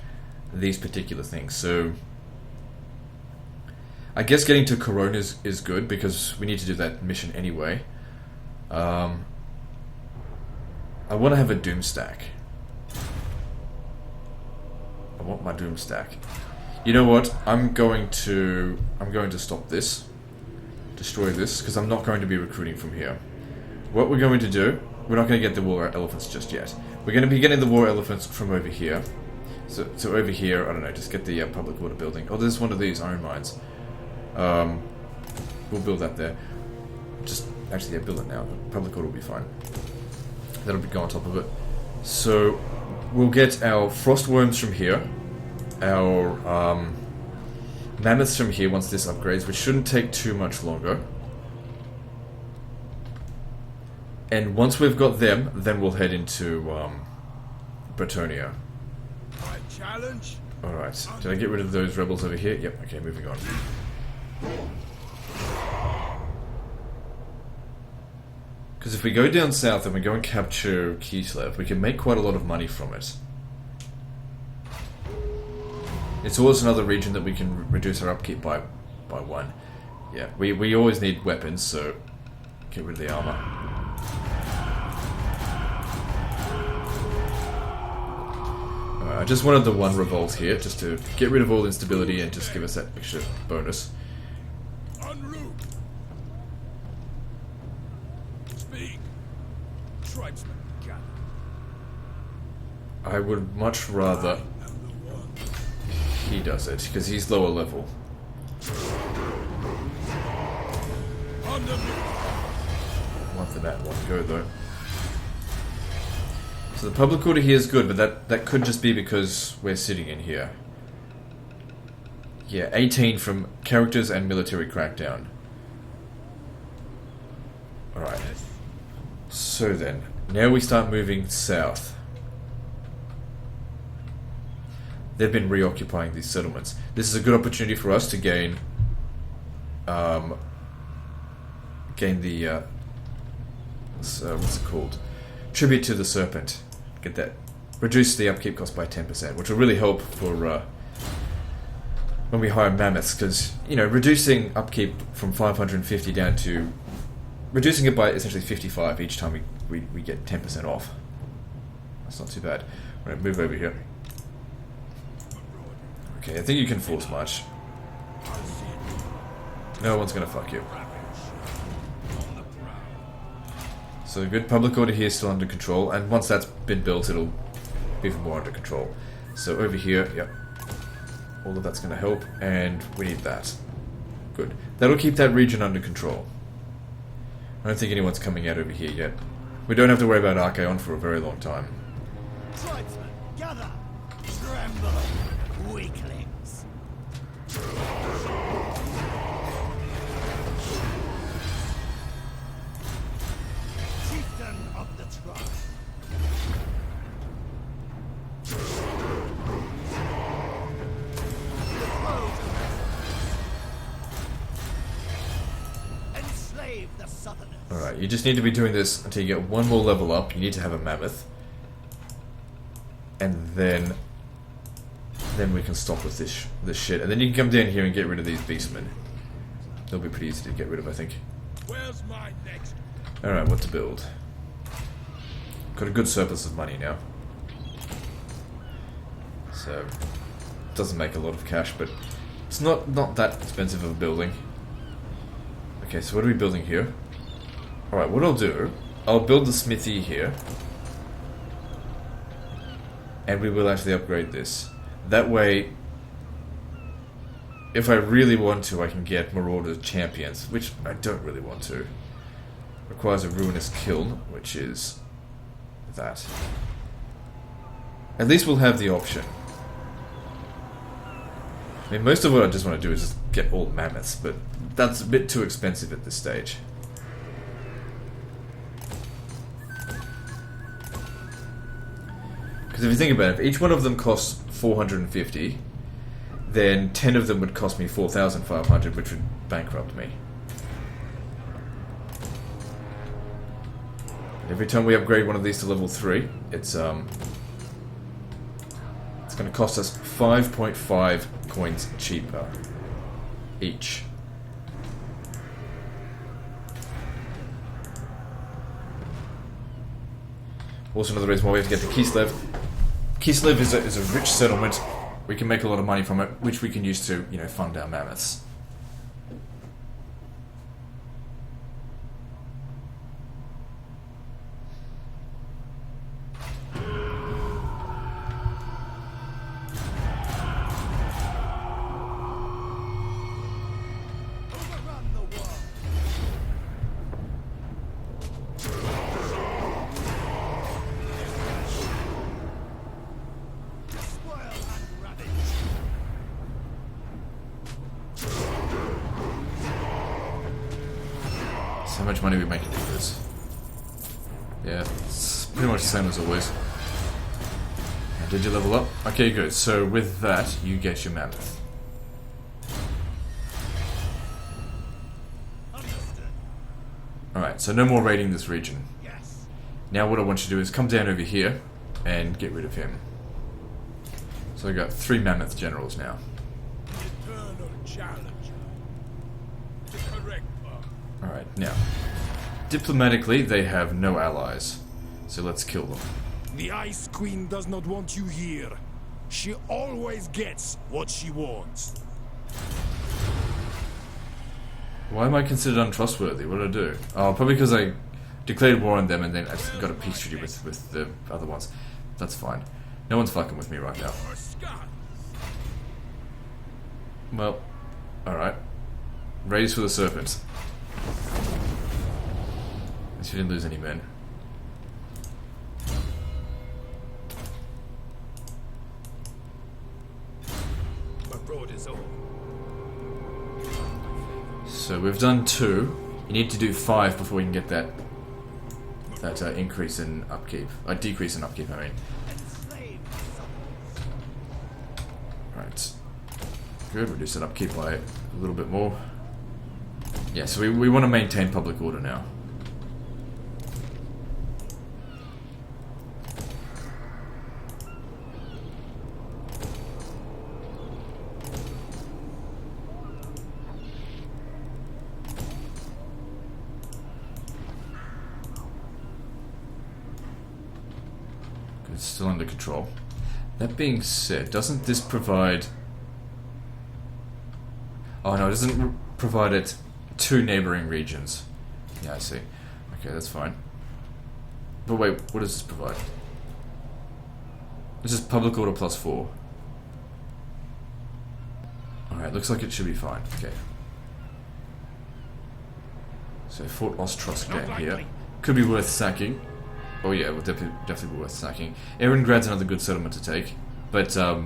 these particular things. So I guess getting to Corona is good because we need to do that mission anyway. I want to have a Doomstack. I want my Doomstack. You know what? I'm going to stop this. Destroy this, because I'm not going to be recruiting from here. What we're going to do, we're not going to get the war elephants just yet. We're going to be getting the war elephants from over here. So over here, I don't know, just get the public order building. Oh, there's one of these iron mines. We'll build that there. Actually, build it now. Public order will be fine. That'll go on top of it. So we'll get our frost worms from here. Our mammoths from here once this upgrades, which shouldn't take too much longer. And once we've got them, then we'll head into Bretonia. I challenge. Alright, did I get rid of those rebels over here? Yep, okay, moving on. Because if we go down south and we go and capture Kislev, we can make quite a lot of money from it. It's always another region that we can reduce our upkeep by 1. Yeah, we always need weapons, so get rid of the armor. I just wanted the 1 revolt here, just to get rid of all instability and just give us that extra bonus. Unroot. Speak. Tribesmen gather. I would much rather he does it, because he's lower level. One for that one go though. So the public order here is good, but that could just be because we're sitting in here. Yeah, 18 from characters and military crackdown. Alright. So then, now we start moving south. They've been reoccupying these settlements. This is a good opportunity for us to gain gain the what's it called? Tribute to the Serpent. Get that. Reduce the upkeep cost by 10%, which will really help for when we hire mammoths, because, you know, reducing upkeep from 550 down to... reducing it by essentially 55 each time we get 10% off. That's not too bad. I'm going to move over here. Okay, I think you can force march. No one's going to fuck you. So good, public order here is still under control, and once that's been built, it'll be even more under control. So over here, yep. All of that's going to help, and we need that. Good. That'll keep that region under control. I don't think anyone's coming out over here yet. We don't have to worry about Archaon for a very long time. Tribesmen, gather! Tremble, weaklings! Chieftain of the tribe! Enslave the Southerners! Alright, you just need to be doing this until you get one more level up. You need to have a mammoth. And then we can stop with this shit. And then you can come down here and get rid of these beastmen. They'll be pretty easy to get rid of, I think. Where's my next? Alright, what to build? Got a good surplus of money now. So, doesn't make a lot of cash, but it's not that expensive of a building. Okay, so what are we building here? Alright, what I'll do, I'll build the smithy here. And we will actually upgrade this. That way, if I really want to, I can get Marauder champions, which I don't really want to. Requires a ruinous kiln, which is that. At least we'll have the option. I mean, most of what I just want to do is just get all mammoths, but that's a bit too expensive at this stage. Because if you think about it, if each one of them costs 450, then 10 of them would cost me 4,500, which would bankrupt me. Every time we upgrade one of these to level 3, it's going to cost us 5.5 coins cheaper each. Also, another reason why we have to get to Kislev. Kislev is a rich settlement. We can make a lot of money from it, which we can use to, you know, fund our mammoths. Overrun the world! Spoil and ravage! So how much money we making with this? Yeah, it's pretty much the same as always. And did you level up? Okay, good. So with that, you get your mammoth. Understood. Alright, so no more raiding this region. Yes. Now what I want you to do is come down over here and get rid of him. So I got 3 mammoth generals now. Eternal challenge. The correct path. Alright, now. Diplomatically, they have no allies. So let's kill them. The Ice Queen does not want you here. She always gets what she wants. Why am I considered untrustworthy? What did I do? Oh, probably because I declared war on them and then I just got a peace treaty with the other ones. That's fine. No one's fucking with me right now. Norsca. Well, alright. Raise for the serpent. At least you didn't lose any men. My road is over. So we've done 2. You need to do 5 before you can get that increase in upkeep. Decrease in upkeep, I mean. Enslave the Southerners. Right. Good, reduce that upkeep by a little bit more. Yeah, so we want to maintain public order now. It's still under control. That being said, doesn't this provide... Oh no, it doesn't provide it to neighboring regions. Yeah, I see. Okay, that's fine. But wait, what does this provide? This is public order +4. Alright, looks like it should be fine. Okay. So Fort Ostrowsk down here. Could be worth sacking. Oh yeah, it would definitely be worth sacking. Erengrad's another good settlement to take. But, I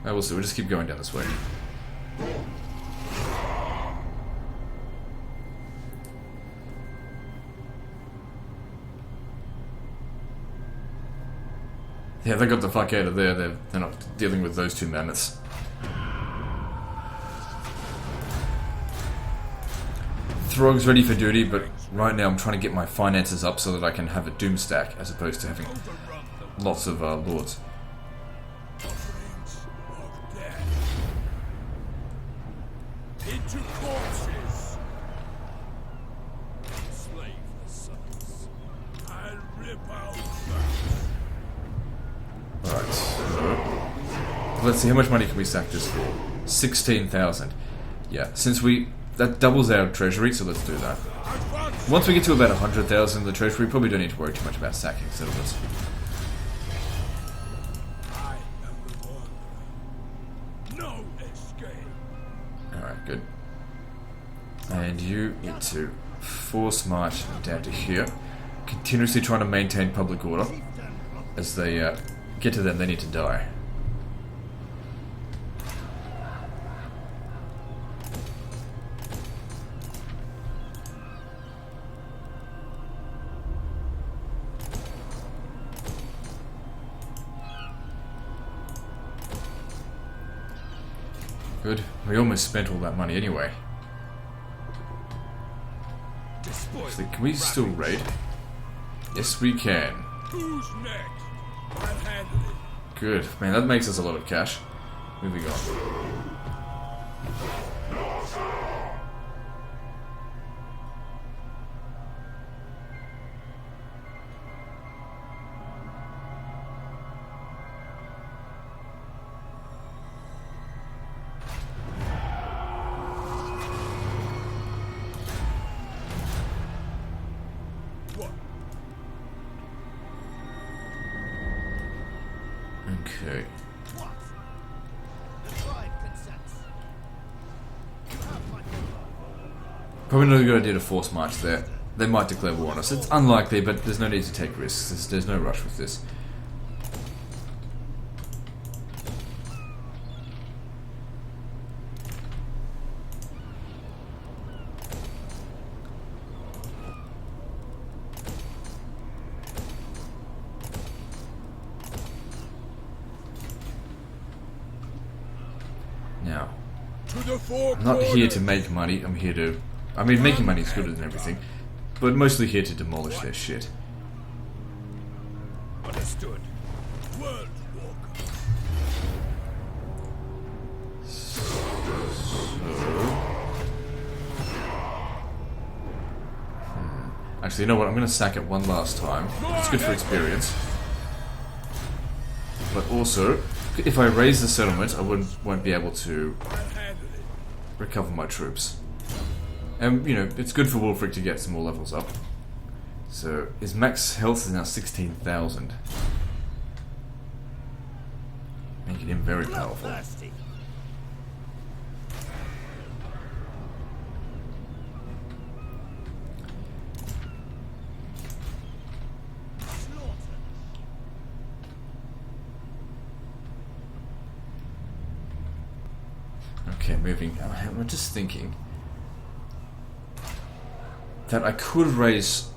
will see. We'll just keep going down this way. Yeah, they got the fuck out of there. They're not dealing with those two mammoths. Throgg's ready for duty, but right now I'm trying to get my finances up so that I can have a Doomstack as opposed to having lots of lords. Into corpses. Slave the sons. I'll rip out backs. Alright, so let's see, how much money can we sack this for? 16,000. Yeah, since that doubles our treasury, so let's do that. Once we get to about 100,000 in the treasury, we probably don't need to worry too much about sacking settlements. I am the one. No escape. Alright, good. And you need to force march down to here. Continuously trying to maintain public order. As they get to them, they need to die. Good. We almost spent all that money anyway. Actually, can we still raid? Yes, we can. Who's next? I'll handle it. Good. Man, that makes us a lot of cash. Moving on. Okay. Probably not a good idea to force march there. They might declare war on us. It's unlikely, but there's no need to take risks. There's no rush with this. Now, I'm not here to make money, I'm here to... I mean, making money is good and everything, but mostly here to demolish their shit. Understood. World Walker. Actually, you know what? I'm going to sack it one last time. It's good for experience. But also, if I raise the settlement, I won't be able to recover my troops. And, you know, it's good for Wulfric to get some more levels up. So, his max health is now 16,000. Making him very powerful. Okay, moving. I'm just thinking that I could raise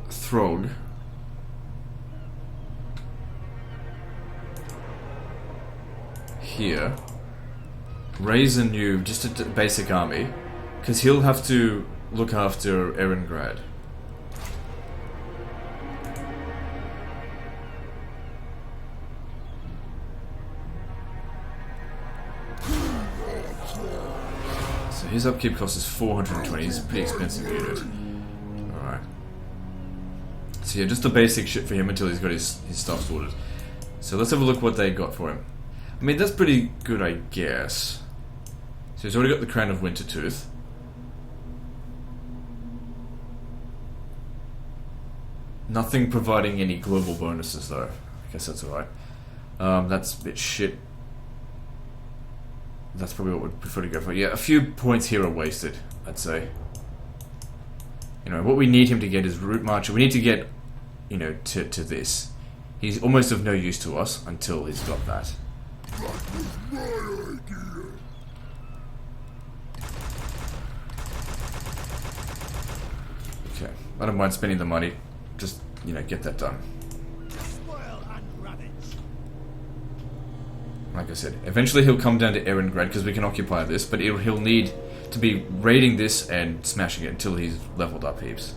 Throgg here raise a new, just a basic army, because he'll have to look after Erengrad. So his upkeep cost is 420. He's a pretty expensive unit. Alright. So yeah, just the basic shit for him until he's got his stuff sorted. So let's have a look what they got for him. I mean, that's pretty good, I guess. So he's already got the Crown of Wintertooth. Nothing providing any global bonuses, though. I guess that's alright. That's a bit shit. That's probably what we'd prefer to go for. Yeah, a few points here are wasted, I'd say. You know, what we need him to get is Route Marcher. We need to get, you know, to this. He's almost of no use to us until he's got that. Okay, I don't mind spending the money. Just, you know, get that done. Like I said, eventually he'll come down to Erengrad because we can occupy this, but he'll need to be raiding this and smashing it until he's leveled up heaps.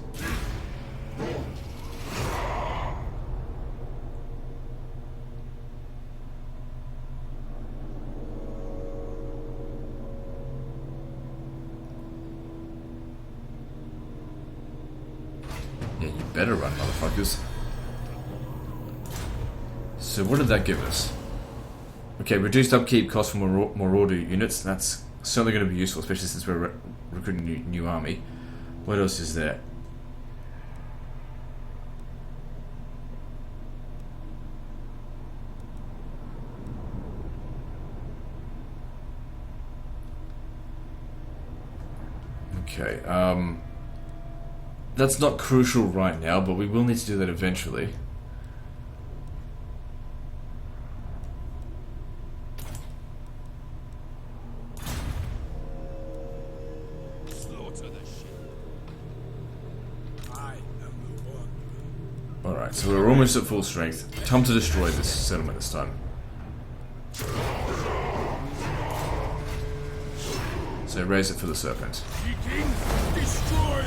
Yeah, you better run, motherfuckers. So what did that give us? Okay, reduced upkeep cost for Marauder units. That's certainly going to be useful, especially since we're recruiting a new army. What else is there? Okay, that's not crucial right now, but we will need to do that eventually. Alright, so we're almost at full strength. Time to destroy this settlement this time. So raise it for the serpent. Destroy!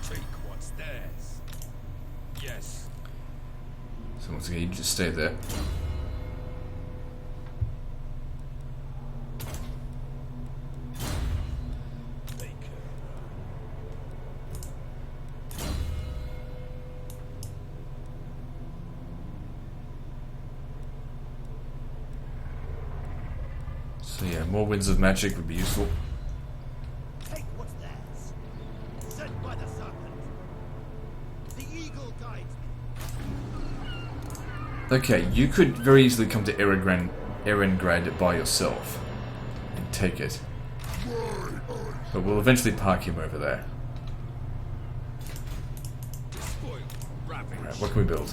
Take what's theirs. Yes. So once again, you just stay there. So yeah, more winds of magic would be useful. Take what's theirs. Sent by the serpent. The eagle guides me. Okay, you could very easily come to Erengrad by yourself and take it. But we'll eventually park him over there. Alright, what can we build?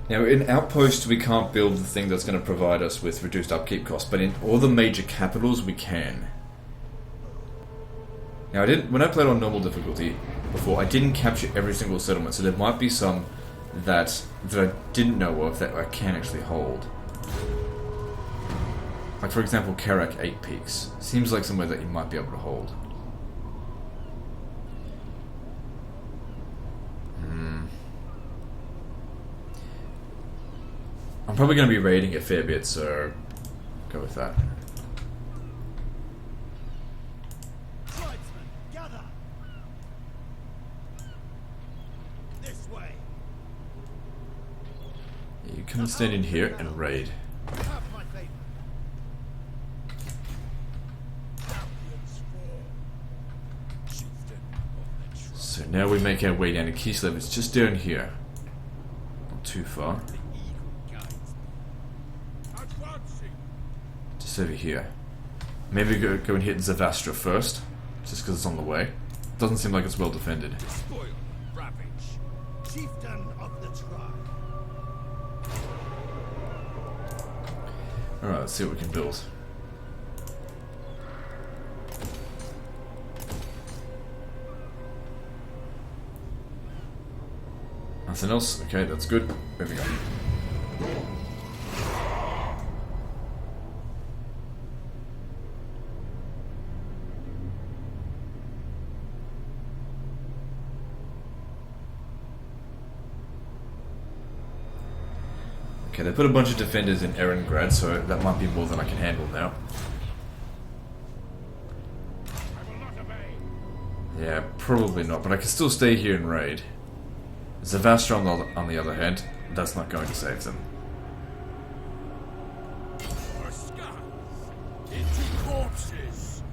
Now, in Outpost, we can't build the thing that's going to provide us with reduced upkeep costs, but in all the major capitals, we can. Now, when I played on normal difficulty before, I didn't capture every single settlement, so there might be some that I didn't know of that I can actually hold. Like, for example, Karak 8 Peaks. Seems like somewhere that you might be able to hold. I'm probably going to be raiding a fair bit, so go with that. Tribesmen, gather. This way. You come and stand in here and raid. Have my favor. So now we make our way down to Kislev. It's just down here. Not too far. Just over here. Maybe go and hit Zavastra first, just because it's on the way. Doesn't seem like it's well defended. Spoil, ravage. Chieftain of the tribe. Alright, let's see what we can build. Nothing else? Okay, that's good. Moving on. Okay, they put a bunch of defenders in Erengrad, so that might be more than I can handle now. Yeah, probably not, but I can still stay here and raid. Zavastra on the other hand, that's not going to save them. Norsca! Into corpses!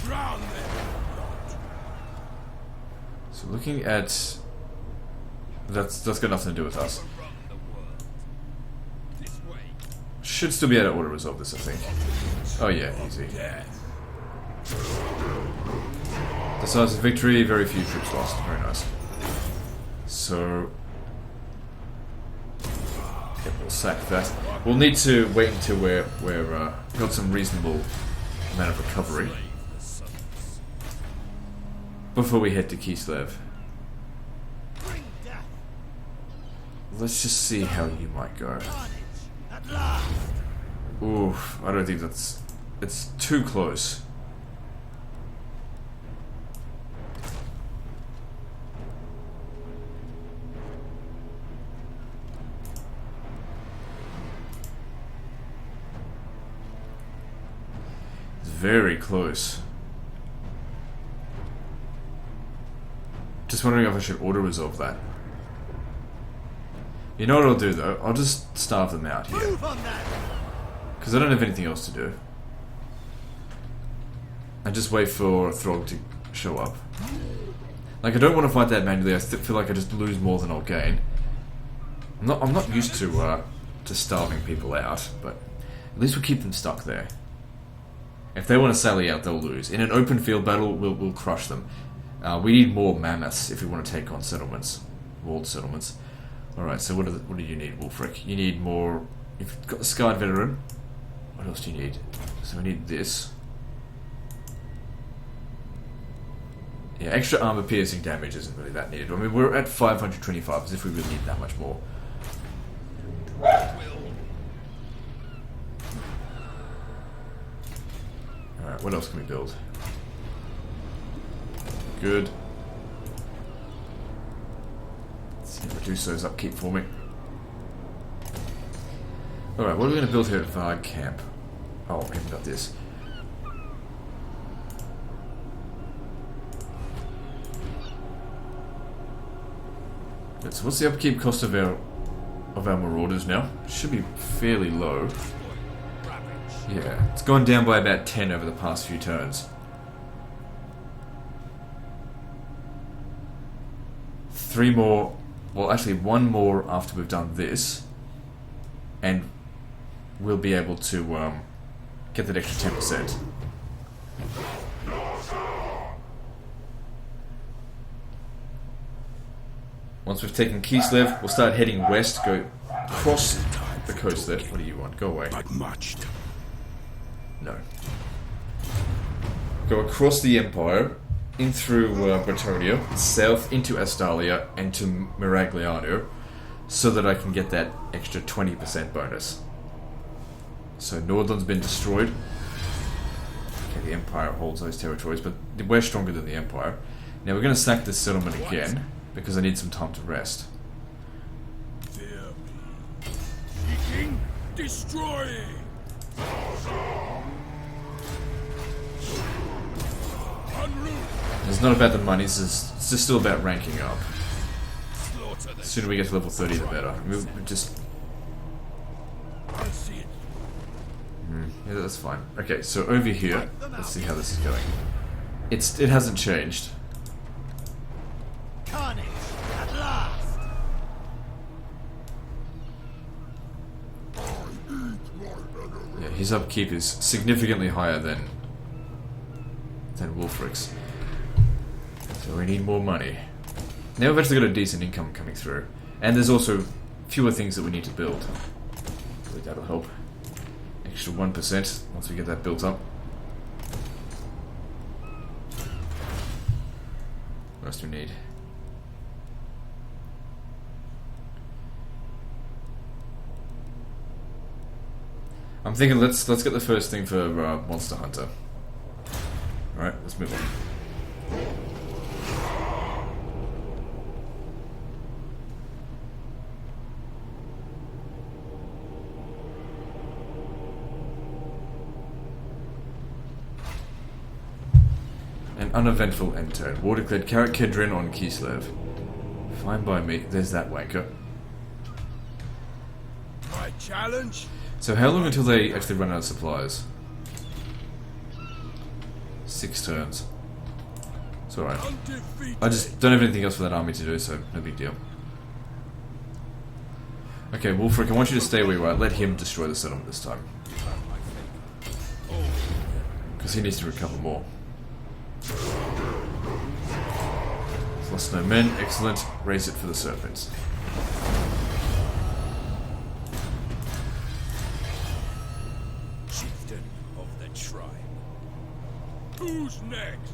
Drown them! So looking at... That's got nothing to do with us. Run the world. This way. Should still be able to auto-resolve this, I think. Oh yeah, easy. Decisive victory, very few troops lost. Very nice. So... yeah, we'll sack that. We'll need to wait until we're got some reasonable amount of recovery before we head to Kislev. Let's just see how you might go. Oof, I don't think that's... it's too close. It's very close. Just wondering if I should auto-resolve that. You know what I'll do though? I'll just starve them out here. Because I don't have anything else to do. And just wait for Throgg to show up. Like, I don't want to fight that manually. I feel like I just lose more than I'll gain. I'm not used to starving people out, but at least we'll keep them stuck there. If they want to sally out, they'll lose. In an open field battle, we'll crush them. We need more mammoths if we want to take on settlements. Walled settlements. Alright, so what do you need, Wulfric? You need more... if you've got the Scarred Veteran, what else do you need? So we need this. Yeah, extra armor piercing damage isn't really that needed. I mean, we're at 525, as if we really need that much more. Alright, what else can we build? Good. Reduce those upkeep for me. Alright, what are we going to build here at Throgg Camp? Oh, we haven't got this. So what's the upkeep cost of our Marauders now? Should be fairly low. Yeah, it's gone down by about 10 over the past few turns. 3 more... well, actually, 1 more after we've done this, and we'll be able to get that extra 10%. Once we've taken Kislev, we'll start heading west, go across the coast there. What do you want? Go away. No. Go across the Empire, in through Bretonnia, south into Astalia, and to Miragliano, so that I can get that extra 20% bonus. So Nordland's been destroyed. Okay, the Empire holds those territories, but we're stronger than the Empire. Now we're going to sack this settlement again, because I need some time to rest. Seeking, destroying! It's not about the money, it's just still about ranking up. The sooner we get to level 30, the better. We'll just... yeah, that's fine. Okay, so over here, let's see how this is going. It hasn't changed. Carnage, at last! Yeah, his upkeep is significantly higher than Wulfric's. So we need more money. Now we've actually got a decent income coming through. And there's also fewer things that we need to build. Hopefully that'll help. Extra 1% once we get that built up. What else do we need? I'm thinking let's get the first thing for Monster Hunter. Alright, let's move on. An uneventful end turn. War declared Carrot Kedrin on Kislev. Fine by me. There's that wanker. My challenge? So how long until they actually run out of supplies? 6 turns. It's alright. Undefeated. I just don't have anything else for that army to do, so no big deal. Okay, Wolfric, I want you to stay where you are. Let him destroy the settlement this time. Because he needs to recover more. Lost no men. Excellent. Raise it for the serpents. Chieftain of the tribe. Who's next?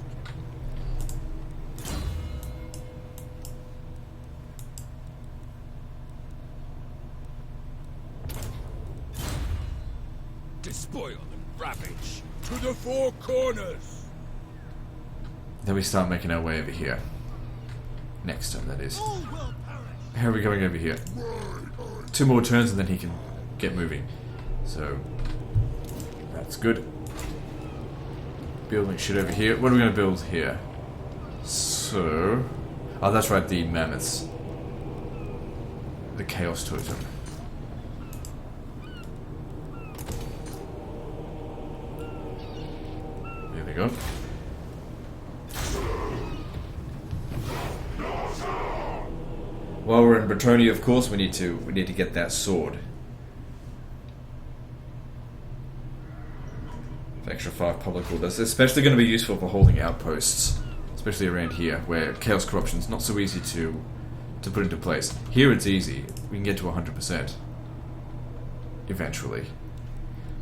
Despoil and ravage to the four corners. Then we start making our way over here. Next turn, that is. All will perish. How are we going over here? 2 more turns and then he can get moving. So, that's good. Building shit over here. What are we going to build here? So... Oh, that's right, the mammoths. The Chaos Totem. There we go. While we're in Bretonia, of course, we need to get that sword. For extra 5 public orders. Especially going to be useful for holding outposts. Especially around here, where Chaos Corruption is not so easy to put into place. Here it's easy. We can get to 100%. Eventually.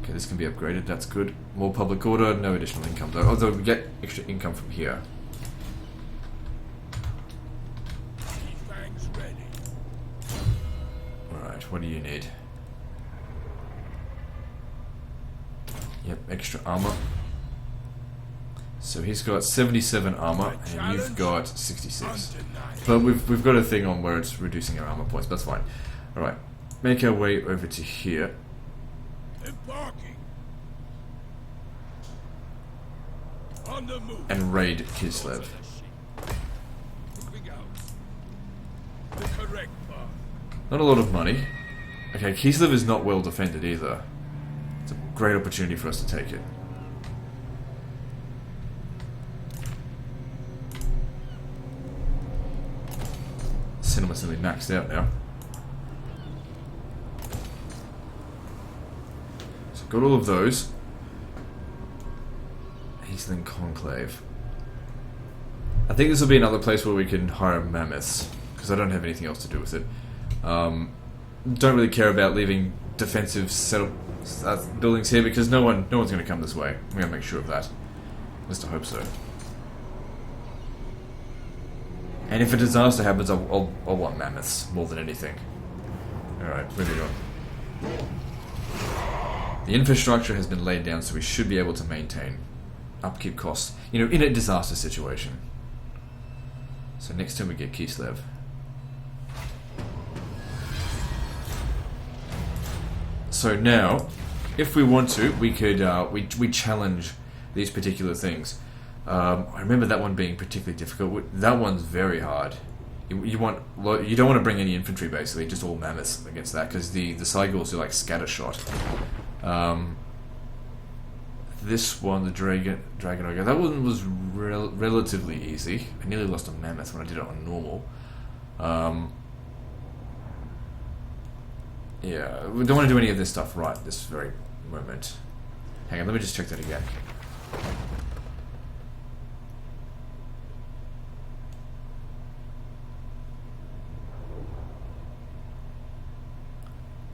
Okay, this can be upgraded, that's good. More public order, no additional income though. Although we get extra income from here. Alright, what do you need? Yep, extra armor. So he's got 77 armor, and you've got 66. But we've got a thing on where it's reducing our armor points, but that's fine. Alright, make our way over to here. Embarking. On the move. And raid Kislev. Here we go. The correct path. Not a lot of money. Okay, Kislev is not well defended either. It's a great opportunity for us to take it. Cinema's nearly maxed out now. So got all of those. Aisling Conclave. I think this will be another place where we can hire mammoths, because I don't have anything else to do with it. Don't really care about leaving defensive buildings here because no one's going to come this way. I'm going to make sure of that. At least I hope so. And if a disaster happens, I'll want mammoths more than anything. Alright, moving on. The infrastructure has been laid down, so we should be able to maintain upkeep costs, you know, in a disaster situation. So next time we get Kislev. So now, if we want to, we could we challenge these particular things. I remember that one being particularly difficult. That one's very hard. You don't want to bring any infantry, basically, just all mammoths against that, because the Cygors are like scattershot. This one, the Dragon Ogre, that one was relatively easy. I nearly lost a mammoth when I did it on normal. Yeah, we don't want to do any of this stuff right this very moment. Hang on, let me just check that again.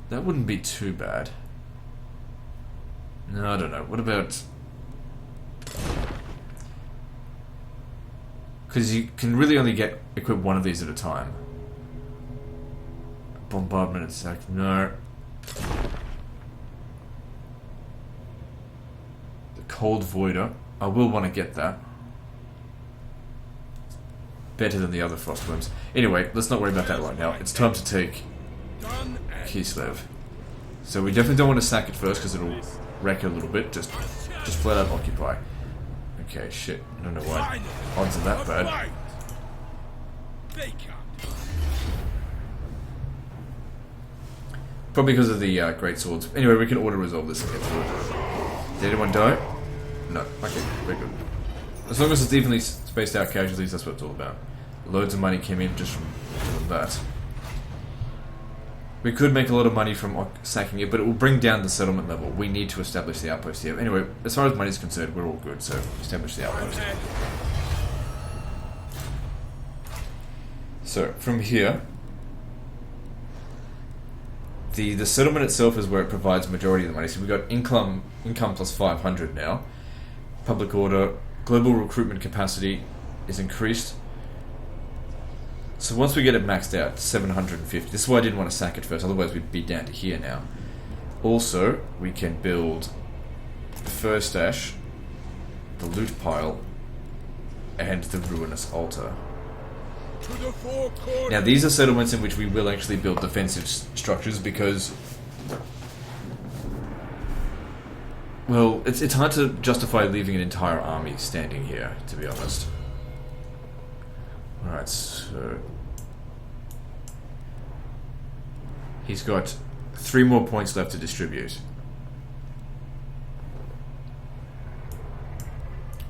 That wouldn't be too bad. No, I don't know. What about... Because you can really only equip one of these at a time. Bombardment attack, no. The Cold Voider, I will want to get that. Better than the other Frostworms. Anyway, let's not worry about that right now. It's time to take Kislev. So we definitely don't want to sack it first because it'll wreck it a little bit. Just flat out occupy. Okay, shit. I don't know why odds are that bad. Probably because of the great swords. Anyway, we can auto-resolve this and get through it. Did anyone die? No. Okay, very good. As long as it's evenly spaced out casualties, that's what it's all about. Loads of money came in just from that. We could make a lot of money from sacking it, but it will bring down the settlement level. We need to establish the outpost here. Anyway, as far as money is concerned, we're all good, so establish the outpost. So, from here, the settlement itself is where it provides majority of the money. So we've got income plus 500 now. Public order, global recruitment capacity is increased. So once we get it maxed out, 750. This is why I didn't want to sack it first, otherwise we'd be down to here now. Also, we can build the fur stash, the loot pile, and the ruinous altar. Now these are settlements in which we will actually build defensive structures because, well, it's hard to justify leaving an entire army standing here, to be honest. Alright, so he's got 3 more points left to distribute.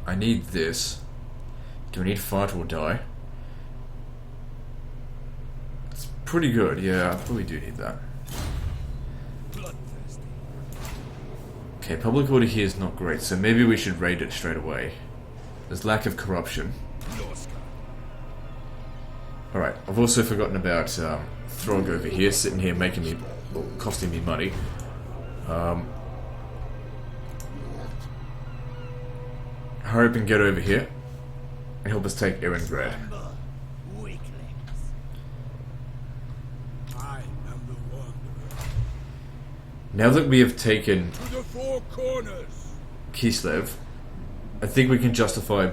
I need this. Do we need fight or die? It's pretty good, yeah, I probably do need that. Okay, public order here is not great, so maybe we should raid it straight away. There's lack of corruption. Alright, I've also forgotten about Throgg over here, sitting here making me, well, costing me money. Hurry up and get over here and help us take Erengrad. Now that we have taken Kislev, I think we can justify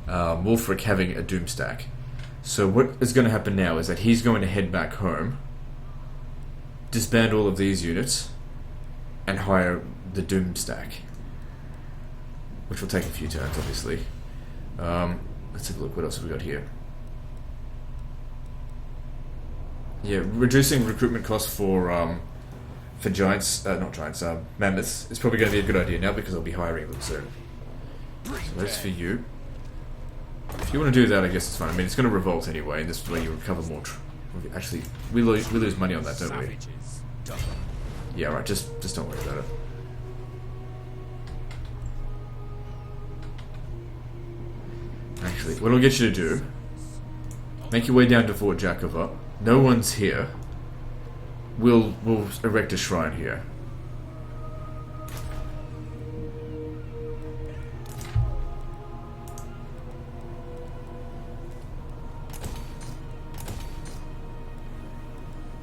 Wolfric having a Doomstack. So what is going to happen now is that he's going to head back home, disband all of these units, and hire the Doomstack. Which will take a few turns, obviously. Let's have a look, what else have we got here? Yeah, reducing recruitment costs for giants, not giants, mammoths, is probably going to be a good idea now because I'll be hiring them soon. So that's for you. If you want to do that, I guess it's fine. I mean, it's going to revolt anyway, and this is where you recover more. Actually, we lose money on that, don't we? Yeah, right. Just don't worry about it. Actually, what I'll get you to do: make your way down to Fort Jakova. No one's here. We'll erect a shrine here.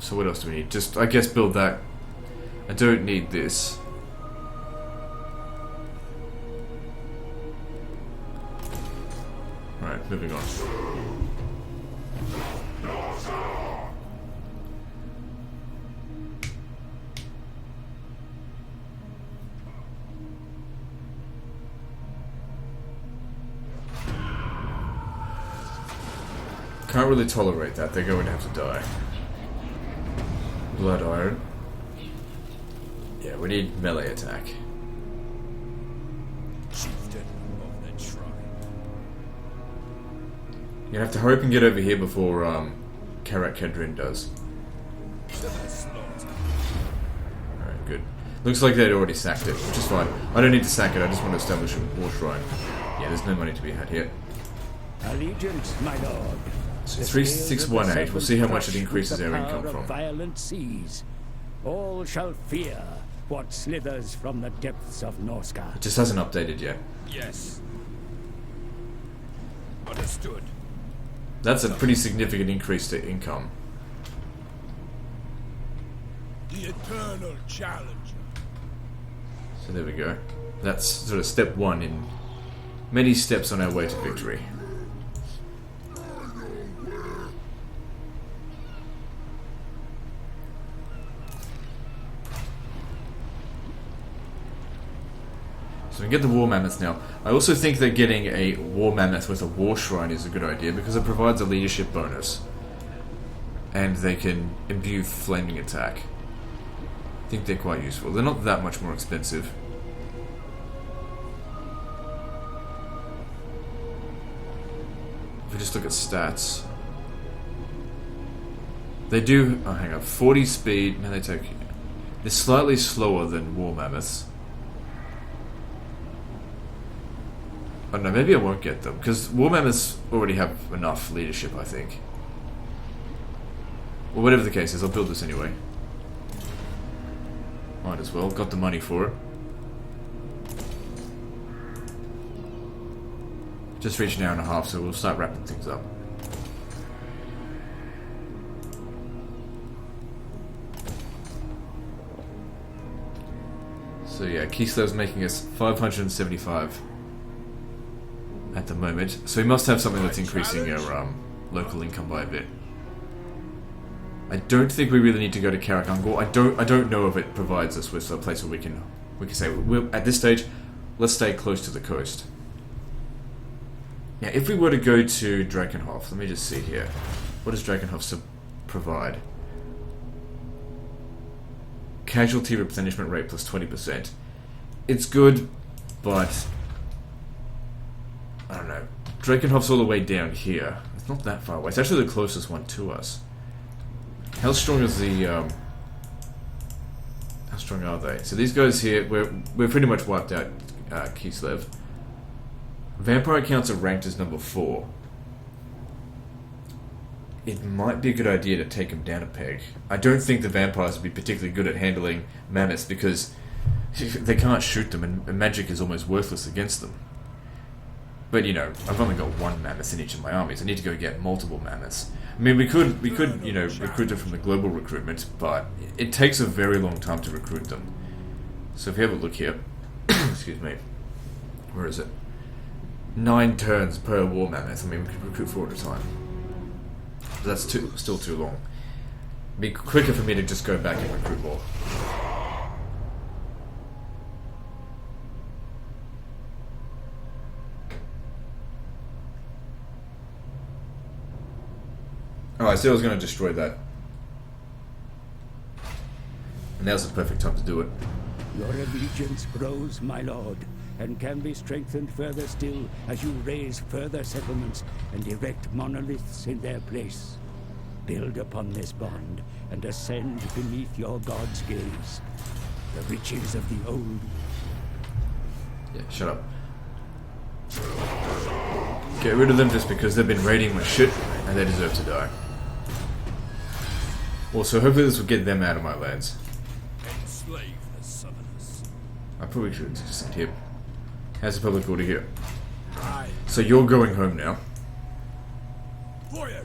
So what else do we need? Just, I guess, build that. I don't need this. Alright, moving on. Can't really tolerate that. They're going to have to die. Blood Iron. Yeah, we need melee attack. Chieftain of the tribe. You're gonna have to hurry up and get over here before Karak Kedrin does. Alright, good. Looks like they'd already sacked it, which is fine. I don't need to sack it, I just want to establish a war shrine. Yeah, there's no money to be had here. Allegiance, my lord. So 3618, we'll see how much it increases our income from. Violent seas. All shall fear what slithers from the depths of Norsca. It just hasn't updated yet. Yes. Understood. That's a pretty significant increase to income. The eternal challenger. So there we go. That's sort of step one in many steps on our way to victory. So we can get the War Mammoth now. I also think that getting a War Mammoth with a War Shrine is a good idea because it provides a leadership bonus. And they can imbue flaming attack. I think they're quite useful. They're not that much more expensive. If we just look at stats. They do... oh, hang on. 40 speed... man, they take... they're slightly slower than War Mammoths. I don't know, maybe I won't get them, because War Mammoths already have enough leadership, I think. Well, whatever the case is, I'll build this anyway. Might as well, got the money for it. Just reached an hour and a half, so we'll start wrapping things up. So yeah, Kislev's making us 575 at the moment. So we must have something that's increasing our local income by a bit. I don't think we really need to go to Karakangor. I don't know if it provides us with a place where we can say at this stage, let's stay close to the coast. Now, if we were to go to Drakenhof, let me just see here. What does Drakenhof provide? Casualty replenishment rate plus 20%. It's good, but I don't know. Drakenhof's all the way down here. It's not that far away. It's actually the closest one to us. How strong is the how strong are they? So these guys here, we're pretty much wiped out Kislev. Vampire counts are ranked as number 4. It might be a good idea to take them down a peg. I don't think the vampires would be particularly good at handling mammoths because they can't shoot them and magic is almost worthless against them. But you know, I've only got one mammoth in each of my armies. I need to go get multiple mammoths. I mean, we could you know, recruit them from the global recruitment, but it takes a very long time to recruit them. So if you have a look here, excuse me, where is it? 9 turns per war mammoth. I mean, we could recruit 4 at a time. But that's still too long. It'd be quicker for me to just go back and recruit more. Oh, I said I was going to destroy that. And now's the perfect time to do it. Your allegiance grows, my lord, and can be strengthened further still as you raise further settlements and erect monoliths in their place. Build upon this bond and ascend beneath your god's gaze. The riches of the old. Yeah, shut up. Get rid of them just because they've been raiding my shit and they deserve to die. Also, hopefully this will get them out of my lands. Enslave the Southerners. I probably should just send him. How's the public order here? Aye. So you're going home now. Voyager.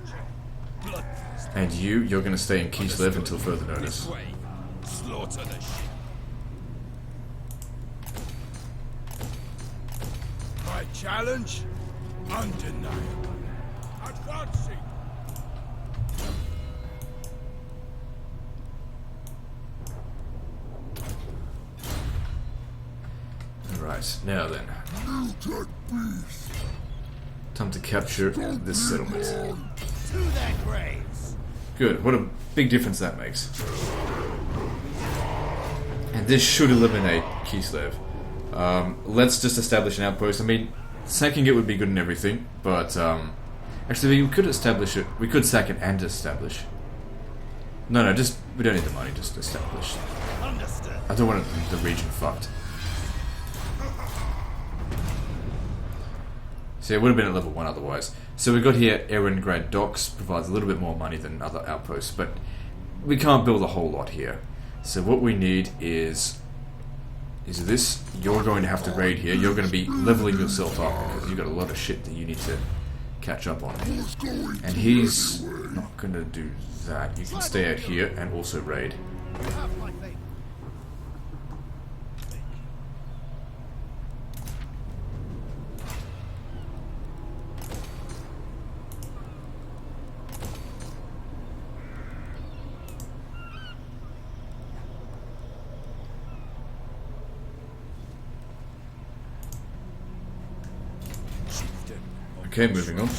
Bloodthirst. And you're going to stay in Kislev until further notice. This way. Slaughter the ship. My challenge? Undeniable. Advancing. Right, now then. Time to capture this settlement. To their graves. Good, what a big difference that makes. And this should eliminate Kislev. Let's just establish an outpost. I mean, sacking it would be good and everything, but actually we could establish it. We could sack it and establish. No, just we don't need the money. Just establish. Understood. I don't want the region fucked. So it would have been at level 1 otherwise. So we got here Erengrad Docks, provides a little bit more money than other outposts, but we can't build a whole lot here. So what we need is this. You're going to have to raid here. You're going to be leveling yourself up because you've got a lot of shit that you need to catch up on. And he's not going to do that. You can stay out here and also raid. Okay, moving on.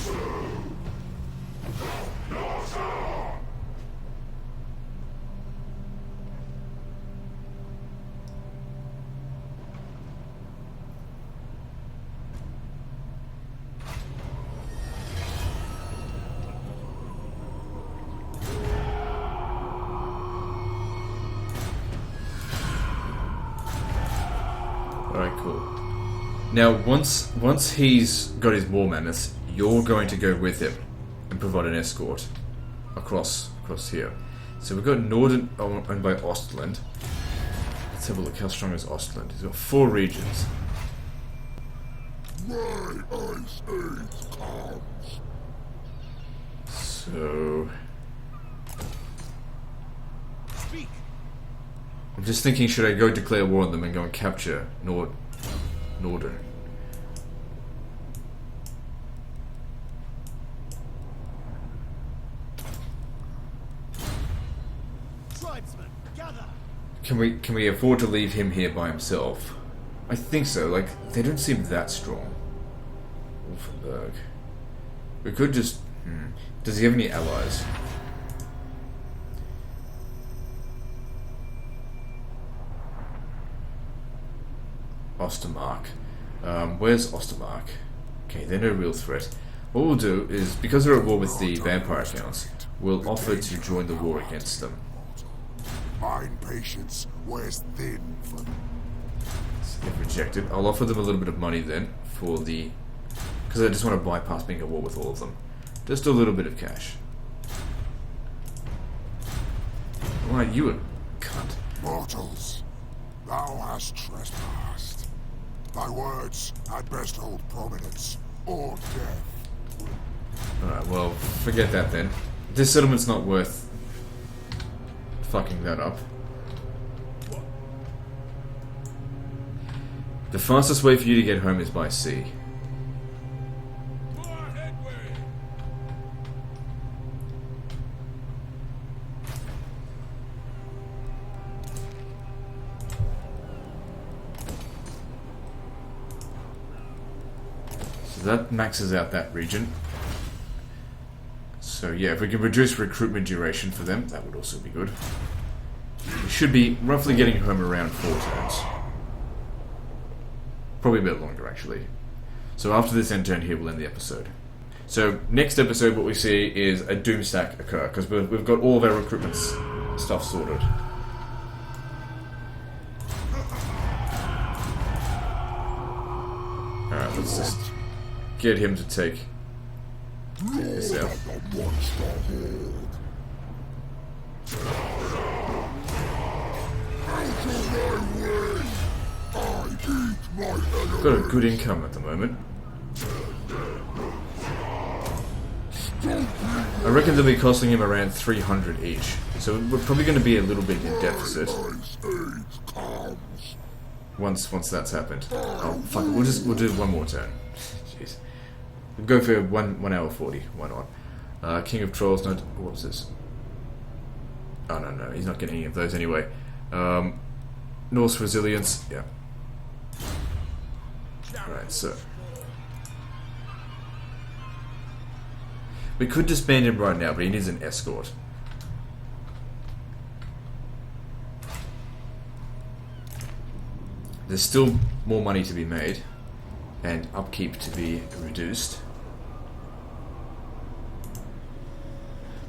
Alright, cool. Now, once he's got his war mammoth, you're going to go with him and provide an escort across here. So we've got Norden owned by Ostland. Let's have a look. How strong is Ostland? He's got 4 regions. So I'm just thinking, should I go declare war on them and go and capture Norden? Can we afford to leave him here by himself? I think so. Like, they don't seem that strong. Wolfenberg. We could just... Does he have any allies? Ostermark. Where's Ostermark? Okay, they're no real threat. What we'll do is, because they're at war with the vampire counts, we'll offer to join the war against them. Mine patience wears thin for... So they've rejected. I'll offer them a little bit of money then for the... Because I just want to bypass being at war with all of them. Just a little bit of cash. Why, you a cunt. Mortals, thou hast trespassed. Thy words had best hold prominence, or death. Alright, well, forget that then. This settlement's not worth fucking that up. The fastest way for you to get home is by sea. So that maxes out that region. So yeah, if we can reduce recruitment duration for them, that would also be good. We should be roughly getting home around 4 turns. Probably a bit longer, actually. So after this end turn here, we'll end the episode. So next episode, what we see is a Doomstack occur, because we've got all of our recruitment stuff sorted. Alright, let's just get him to take this out. Got a good income at the moment. I reckon they'll be costing him around 300 each. So we're probably going to be a little bit in deficit once that's happened. Oh fuck it, we'll do one more turn. Jeez. We'll go for 1 hour 40. Why not? King of Trolls. No, what was this? Oh no, he's not getting any of those anyway. Norse Resilience. Yeah. Right, so we could disband him right now, but he needs an escort. There's still more money to be made, and upkeep to be reduced.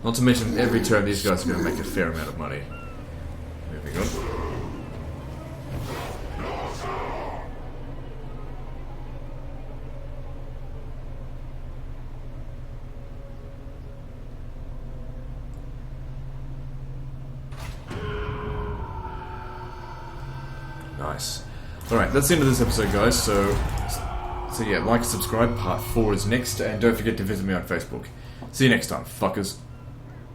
Not to mention, every turn these guys are going to make a fair amount of money. Moving on. Nice. Alright, that's the end of this episode, guys, so yeah, like and subscribe, part 4 is next, and don't forget to visit me on Facebook. See you next time, fuckers.